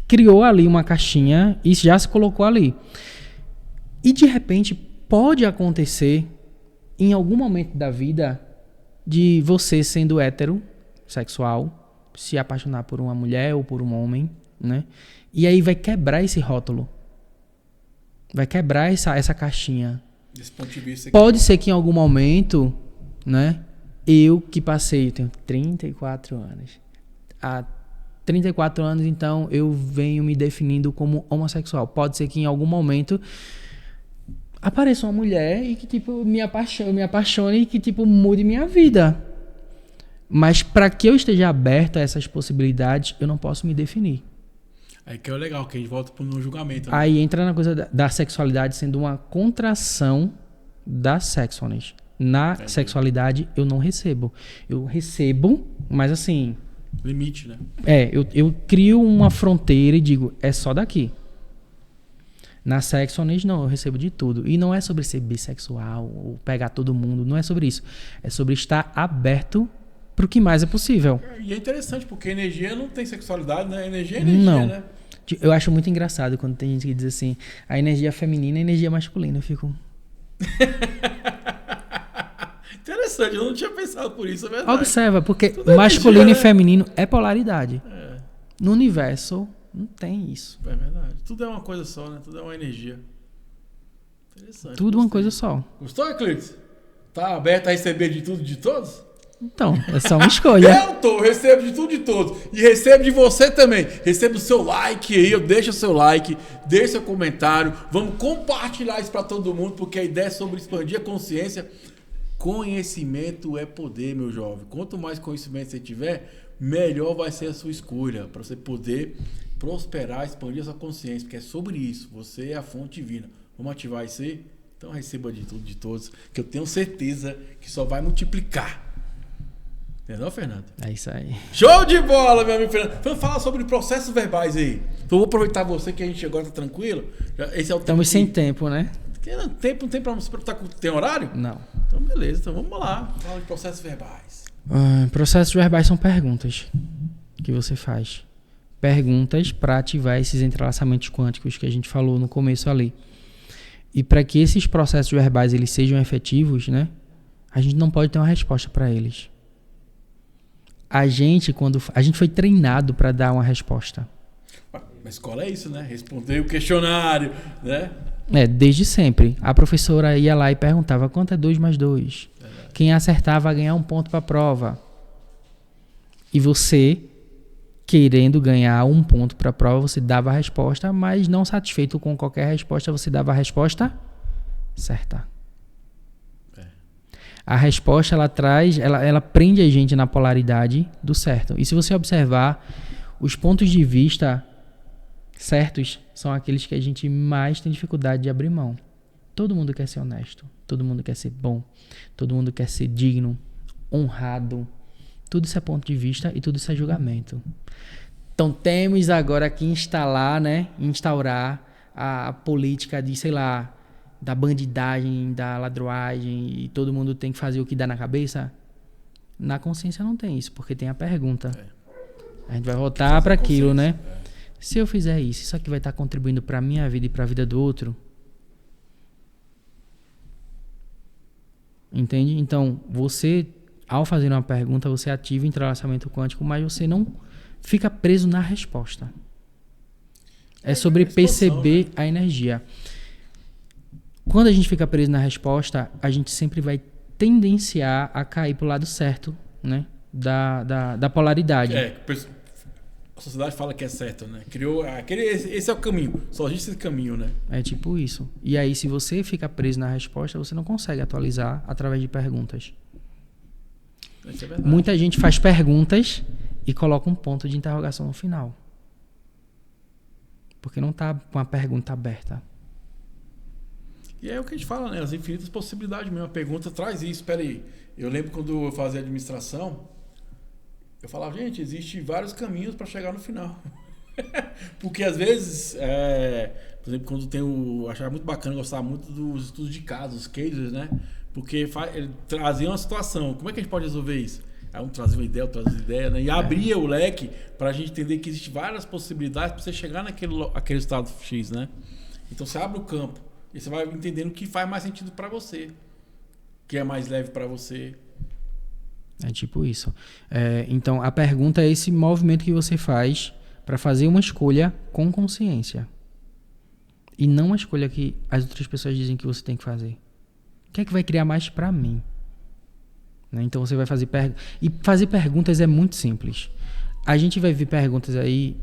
criou ali uma caixinha e já se colocou ali. E, de repente, pode acontecer, em algum momento da vida, de você, sendo heterossexual, se apaixonar por uma mulher ou por um homem, né? E aí vai quebrar esse rótulo. Vai quebrar essa caixinha. Desse ponto de vista aqui. Pode ser que em algum momento, né? Eu tenho 34 anos. Há 34 anos, então, eu venho me definindo como homossexual. Pode ser que em algum momento apareça uma mulher e que, tipo, me apaixone e que, tipo, mude minha vida. Mas para que eu esteja aberto a essas possibilidades, eu não posso me definir. Aí que é o legal, que a gente volta para um julgamento. Né? Aí entra na coisa da sexualidade sendo uma contração da sexualness. Na sexualidade, eu não recebo. Eu recebo, mas assim... Limite, né? Eu crio uma fronteira e digo, é só daqui. Na sexualness, não, eu recebo de tudo. E não é sobre ser bissexual ou pegar todo mundo, não é sobre isso. É sobre estar aberto pro que mais é possível. E é interessante, porque energia não tem sexualidade, né? Energia é energia, não. né? Eu acho muito engraçado quando tem gente que diz assim, a energia feminina e a energia masculina. Eu fico... Interessante, eu não tinha pensado por isso, é verdade. Observa, porque Tudo masculino energia, e feminino é polaridade. É. No universo, não tem isso. É verdade. Tudo é uma coisa só, né? Tudo é uma energia. Interessante. Tudo uma coisa só. Gostou, Eclipse? Tá aberto a receber de tudo de todos? Então, é só uma escolha. Eu recebo de tudo de todos. E recebo de você também. Recebo o seu like aí, deixa o seu like, deixa seu comentário. Vamos compartilhar isso para todo mundo, porque a ideia é sobre expandir a consciência. Conhecimento é poder, meu jovem. Quanto mais conhecimento você tiver, melhor vai ser a sua escolha. Para você poder prosperar, expandir a sua consciência. Porque é sobre isso. Você é a fonte divina. Vamos ativar isso aí? Então receba de tudo de todos, que eu tenho certeza que só vai multiplicar. Entendeu, Fernando? É isso aí. Show de bola, meu amigo Fernando. Vamos falar sobre processos verbais aí. Então vou aproveitar você que a gente agora tá tranquilo. Esse é o Estamos sem tempo, né? Tempo, não tem pra você. Tem horário? Não. Então beleza, então vamos lá. Fala de processos verbais. Processos verbais são perguntas que você faz. Perguntas para ativar esses entrelaçamentos quânticos que a gente falou no começo ali. E para que esses processos verbais eles sejam efetivos, né? A gente não pode ter uma resposta para eles. A gente foi treinado para dar uma resposta. A escola é isso, né? Responder o questionário, né? Desde sempre. A professora ia lá e perguntava quanto é 2 mais 2. Quem acertava ia ganhar 1 ponto para a prova. E você, querendo ganhar 1 ponto para a prova, você dava a resposta, mas não satisfeito com qualquer resposta, você dava a resposta certa. A resposta, ela prende a gente na polaridade do certo. E se você observar, os pontos de vista certos são aqueles que a gente mais tem dificuldade de abrir mão. Todo mundo quer ser honesto, todo mundo quer ser bom, todo mundo quer ser digno, honrado. Tudo isso é ponto de vista e tudo isso é julgamento. Então temos agora que instaurar a política de, sei lá, da bandidagem, da ladroagem, e todo mundo tem que fazer o que dá na cabeça. Na consciência não tem isso, porque tem a pergunta. A gente vai voltar para aquilo, né? Se eu fizer isso aqui vai estar contribuindo para a minha vida e para a vida do outro? Entende? Então, você, ao fazer uma pergunta, você ativa o entrelaçamento quântico, mas você não fica preso na resposta. É sobre perceber, né, a energia. Quando a gente fica preso na resposta, a gente sempre vai tendenciar a cair pro lado certo, né? Da polaridade. A sociedade fala que é certo, né? Criou esse é o caminho. Só existe esse caminho, né? É tipo isso. E aí, se você fica preso na resposta, você não consegue atualizar através de perguntas. Isso é verdade. Muita gente faz perguntas e coloca um ponto de interrogação no final. Porque não tá com a pergunta aberta. E é o que a gente fala, né? As infinitas possibilidades mesmo. A pergunta traz isso. Espera aí. Eu lembro quando eu fazia administração, eu falava, gente, existem vários caminhos para chegar no final. Porque às vezes, por exemplo, quando eu achava muito bacana, gostava muito dos estudos de casos, os cases, né? Porque ele trazia uma situação. Como é que a gente pode resolver isso? Aí um trazia uma ideia, outro trazia uma ideia, né? E abria o leque para a gente entender que existem várias possibilidades para você chegar aquele estado X, né? Então você abre o campo e você vai entendendo o que faz mais sentido para você, o que é mais leve para você. É tipo isso. Então, a pergunta é esse movimento que você faz para fazer uma escolha com consciência. E não uma escolha que as outras pessoas dizem que você tem que fazer. O que é que vai criar mais para mim? Né? Então, você vai fazer perguntas. E fazer perguntas é muito simples. A gente vai ver perguntas aí,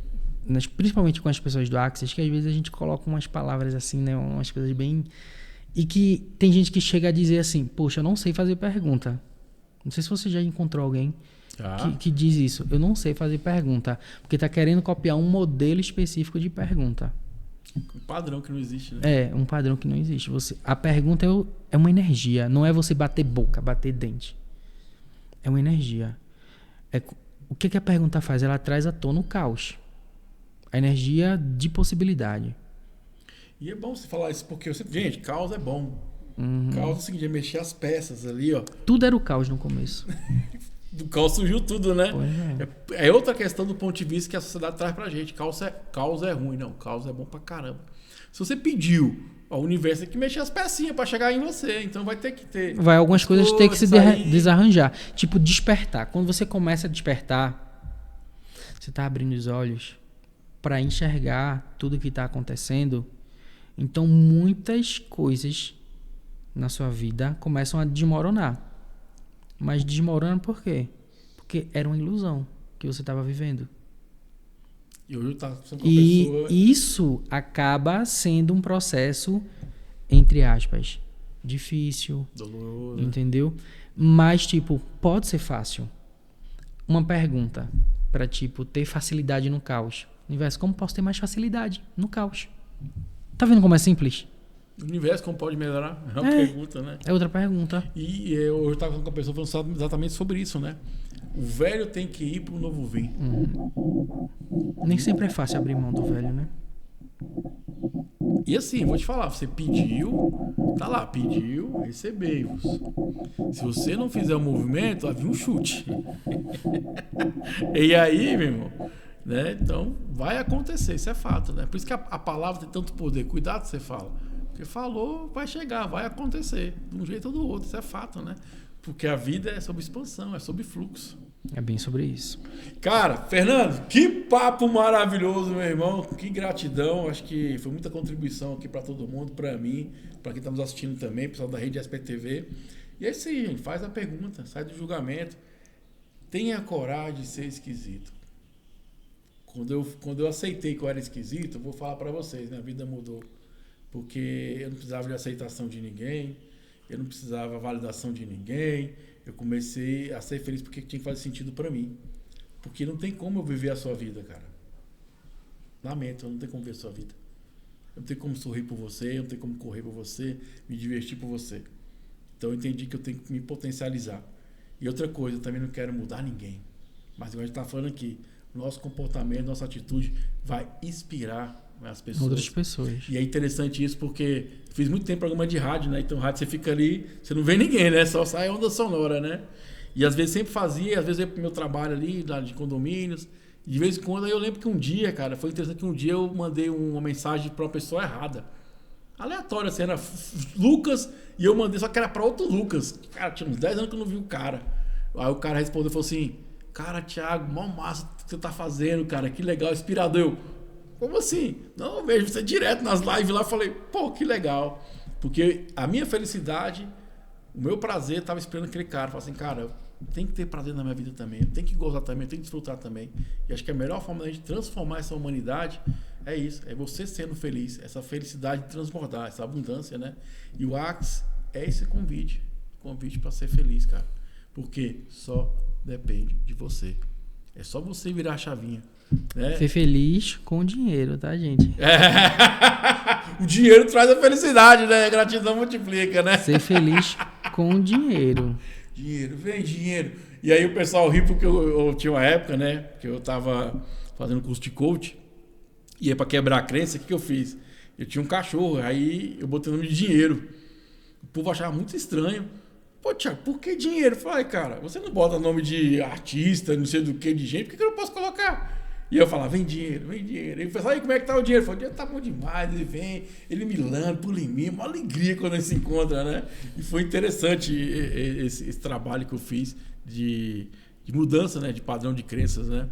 principalmente com as pessoas do Axis, que às vezes a gente coloca umas palavras assim, né? Umas coisas bem... E que tem gente que chega a dizer assim, poxa, eu não sei fazer pergunta. Não sei se você já encontrou alguém que diz isso. Eu não sei fazer pergunta. Porque está querendo copiar um modelo específico de pergunta. Um padrão que não existe, né? É, um padrão que não existe. A pergunta é uma energia. Não é você bater boca, bater dente. É uma energia. O que a pergunta faz? Ela traz à tona o caos. A energia de possibilidade. E é bom você falar isso, porque gente, caos é bom. Uhum. Caos é o seguinte, é mexer as peças ali, ó. Tudo era o caos no começo. Do caos surgiu tudo, né? Pois é outra questão do ponto de vista que a sociedade traz pra gente. Caos é ruim, não. Caos é bom pra caramba. Se você pediu ao universo, tem que mexer as pecinhas pra chegar em você. Então vai ter que ter... Algumas coisas ter que se desarranjar. Tipo, despertar. Quando você começa a despertar, você tá abrindo os olhos pra enxergar tudo que tá acontecendo. Então, muitas coisas na sua vida começam a desmoronar. Mas desmorona por quê? Porque era uma ilusão que você estava vivendo. E hoje tá sendo uma pessoa... isso acaba sendo um processo, entre aspas, difícil, doloroso, entendeu? Mas, tipo, pode ser fácil. Uma pergunta para, tipo, ter facilidade no caos. Universo, como posso ter mais facilidade no caos? Tá vendo como é simples? O universo, como pode melhorar? É uma pergunta, né? É outra pergunta. E eu estava falando com a pessoa falando exatamente sobre isso, né? O velho tem que ir pro novo vir. Nem sempre é fácil abrir mão do velho, né? E assim, vou te falar, você pediu, tá lá, pediu, recebeu. Se você não fizer o movimento, havia um chute. E aí, meu irmão, né? Então, vai acontecer, isso é fato, né? Por isso que a palavra tem tanto poder. Cuidado que você fala. Porque falou, vai chegar, vai acontecer. De um jeito ou do outro, isso é fato, né? Porque a vida é sobre expansão, é sobre fluxo. É bem sobre isso. Cara, Fernando, que papo maravilhoso, meu irmão. Que gratidão. Acho que foi muita contribuição aqui para todo mundo, para mim, para quem está nos assistindo também, pessoal da rede SPTV. E é isso aí, gente. Faz a pergunta, sai do julgamento. Tenha coragem de ser esquisito. Quando eu aceitei que eu era esquisito, eu vou falar para vocês, minha vida mudou. Porque eu não precisava de aceitação de ninguém, eu não precisava validação de ninguém. Eu comecei a ser feliz porque tinha que fazer sentido pra mim. Porque não tem como eu viver a sua vida, cara. Lamento, eu não tenho como ver a sua vida. Eu não tenho como sorrir por você, eu não tenho como correr por você, me divertir por você. Então eu entendi que eu tenho que me potencializar. E outra coisa, eu também não quero mudar ninguém. Mas igual a gente tá falando aqui, nosso comportamento, nossa atitude vai inspirar as pessoas. Outras pessoas. E é interessante isso porque fiz muito tempo programa de rádio, né? Então rádio você fica ali, você não vê ninguém, né? Só sai onda sonora, né? E às vezes sempre fazia, às vezes eu ia pro meu trabalho ali, lá de condomínios. E de vez em quando eu lembro que um dia, cara, foi interessante que um dia eu mandei uma mensagem pra uma pessoa errada. Aleatória, assim, era Lucas, e eu mandei, só que era pra outro Lucas. Cara, tinha uns 10 anos que eu não vi o cara. Aí o cara respondeu e falou assim: cara, Thiago, mó massa o que você tá fazendo, cara, que legal, inspirador. Como assim? Não, eu vejo você direto nas lives lá. Eu falei, pô, que legal. Porque a minha felicidade, o meu prazer estava esperando aquele cara. Eu falei assim, cara, eu tenho que ter prazer na minha vida também. Eu tenho que gozar também, eu tenho que desfrutar também. E acho que a melhor forma da gente transformar essa humanidade é isso. É você sendo feliz. Essa felicidade de transbordar, essa abundância, né? E o Axis é esse convite. Convite para ser feliz, cara. Porque só depende de você. É só você virar a chavinha. Né? Ser feliz com dinheiro, tá, gente? O dinheiro traz a felicidade, né? A gratidão multiplica, né? Ser feliz com dinheiro. Dinheiro, vem dinheiro. E aí o pessoal ri porque eu tinha uma época, né? Que eu tava fazendo curso de coach. E aí pra quebrar a crença, o que eu fiz? Eu tinha um cachorro, aí eu botei o nome de dinheiro. O povo achava muito estranho. Pô, Thiago, por que dinheiro? Eu falei, cara, você não bota nome de artista, não sei do que, de gente, por que eu não posso colocar? E eu falava, vem dinheiro, vem dinheiro. E o pessoal, aí como é que tá o dinheiro? Eu falei, o dinheiro tá bom demais, ele vem, ele me landa, pula em mim, uma alegria quando ele se encontra, né? E foi interessante esse trabalho que eu fiz de mudança, né? De padrão de crenças, né?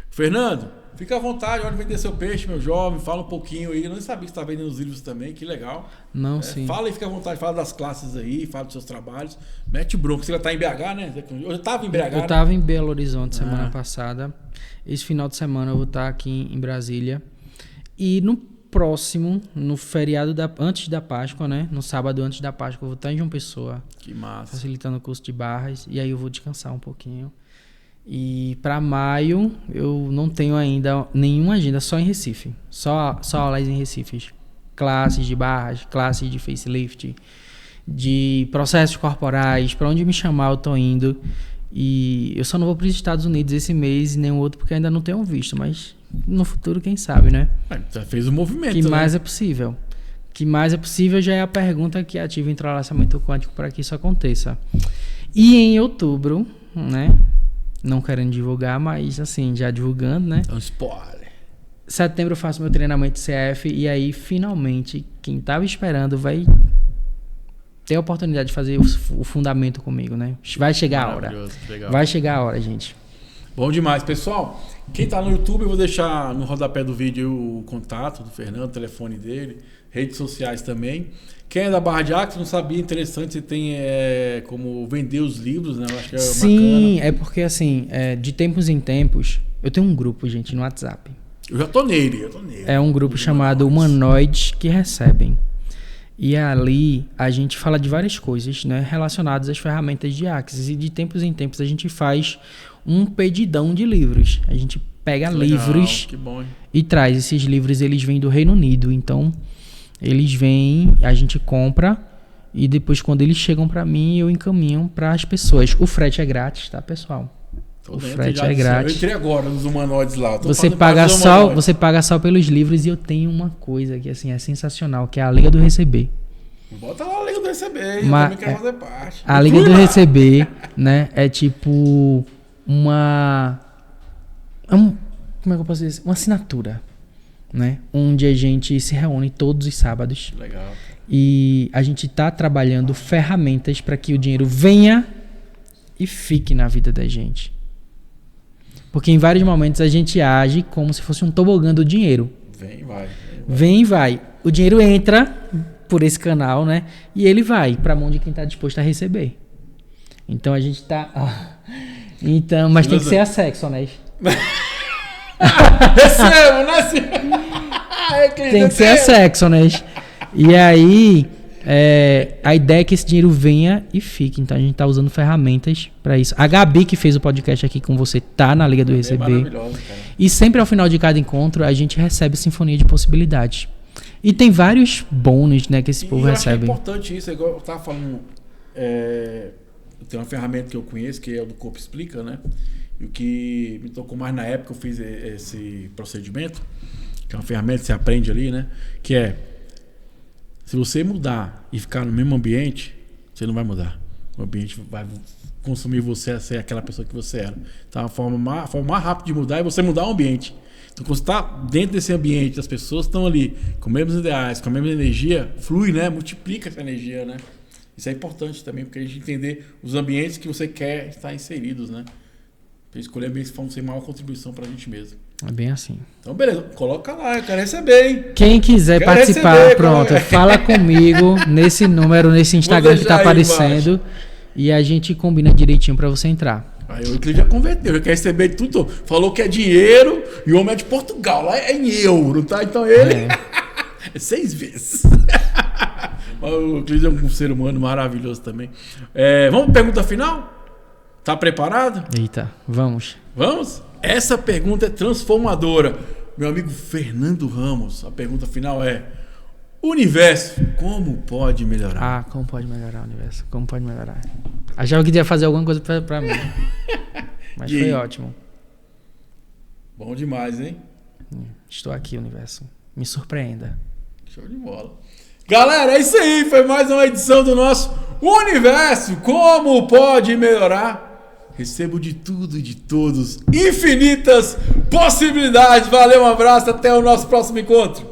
Fernando, fica à vontade, onde vender seu peixe, meu jovem, fala um pouquinho aí. Eu não sabia que você está vendendo os livros também, que legal. Não, sim. Fala e fica à vontade, fala das classes aí, fala dos seus trabalhos. Mete bronco, você já está em BH, né? Eu estava em BH. Eu estava em Belo Horizonte semana passada. Esse final de semana eu vou estar aqui em Brasília. E no próximo, no feriado antes da Páscoa, né? No sábado antes da Páscoa, eu vou estar em João Pessoa. Que massa. Facilitando o curso de barras. E aí eu vou descansar um pouquinho. E para maio eu não tenho ainda nenhuma agenda, só em Recife. Só aulas em Recife. Classes de barras, classes de facelift, de processos corporais. Para onde me chamar eu tô indo. E eu só não vou para os Estados Unidos esse mês e nenhum outro porque ainda não tenho visto. Mas no futuro, quem sabe, né? Já fez o movimento, que né? mais é possível? Que mais é possível já é a pergunta que ativa o entrelaçamento quântico para que isso aconteça. E em outubro, né? Não querendo divulgar, mas assim, já divulgando, né? É um spoiler. Setembro eu faço meu treinamento de CF e aí, finalmente, quem tava esperando vai ter a oportunidade de fazer o fundamento comigo, né? Vai chegar a hora. Legal. Vai chegar a hora, gente. Bom demais, pessoal. Quem tá no YouTube, eu vou deixar no rodapé do vídeo o contato do Fernando, o telefone dele, redes sociais também. Quem é da Barra de Axis não sabia, interessante, você tem como vender os livros, né? Eu acho que é Sim, bacana. é porque assim, de tempos em tempos, eu tenho um grupo, gente, no WhatsApp. Eu já tô nele. É um grupo chamado Humanoides que Recebem. E ali a gente fala de várias coisas, né, relacionadas às ferramentas de Axis. E de tempos em tempos a gente faz um pedidão de livros. A gente pega livros que bom, hein? E traz. Esses livros, eles vêm do Reino Unido. Então, eles vêm, a gente compra e depois quando eles chegam para mim, eu encaminho para as pessoas. O frete é grátis, tá, pessoal? O frete é grátis. Eu entrei agora nos humanoides lá. Você paga só pelos livros e eu tenho uma coisa que assim é sensacional, que é a Liga do Receber. Bota lá a Liga do Receber, eu também quero fazer parte. A Liga do Receber, né, é tipo como é que eu posso dizer? Uma assinatura, né, onde a gente se reúne todos os sábados. Legal. E a gente tá trabalhando ferramentas para que o dinheiro venha e fique na vida da gente. Porque em vários momentos a gente age como se fosse um tobogã do dinheiro. Vem e vai. O dinheiro entra por esse canal, né? E ele vai para a mão de quem está disposto a receber. Então a gente tá... Então, mas tem que ser assexo, né? Recebo, né? Tem que ser assexo, né? E aí... a ideia é que esse dinheiro venha e fique. Então a gente tá usando ferramentas para isso. A Gabi, que fez o podcast aqui com você, tá na Liga do Receber. E sempre ao final de cada encontro a gente recebe sinfonia de possibilidades. E tem vários bônus, né, que esse povo recebe. É importante isso, igual eu tava falando. Tem uma ferramenta que eu conheço, que é o do Corpo Explica, né? E o que me tocou mais na época que eu fiz esse procedimento, que é uma ferramenta que você aprende ali, né? Que é: se você mudar e ficar no mesmo ambiente, você não vai mudar. O ambiente vai consumir você a ser aquela pessoa que você era. Então a forma mais rápida de mudar é você mudar o ambiente. Então quando você está dentro desse ambiente, as pessoas estão ali com os mesmos ideais, com a mesma energia, flui, né? Multiplica essa energia, né? Isso é importante também, porque a gente entender os ambientes que você quer estar inseridos, né? Para escolher ambientes que vão ser maior contribuição para a gente mesmo. É bem assim. Então, beleza. Coloca lá, eu quero receber, hein? Quem quiser Quero participar, receber, pronto, cara. fala comigo nesse número, nesse Instagram que deixar tá aí aparecendo. E a gente combina direitinho pra você entrar. Aí o Euclides já converteu, já quer receber tudo. Falou que é dinheiro e o homem é de Portugal, lá é em euro, tá? Então ele. É 6 vezes. O Euclides é um ser humano maravilhoso também. Vamos pra pergunta final? Tá preparado? Eita, vamos. Vamos? Essa pergunta é transformadora. Meu amigo Fernando Ramos, a pergunta final é: o universo, como pode melhorar? Ah, como pode melhorar o universo? Como pode melhorar? Achava que ia fazer alguma coisa pra mim. Mas E foi aí? ótimo. Bom demais, hein? Estou aqui, universo. Me surpreenda. Show de bola. Galera, é isso aí. Foi mais uma edição do nosso Universo, como pode melhorar? Recebo de tudo e de todos infinitas possibilidades. Valeu, um abraço. Até o nosso próximo encontro.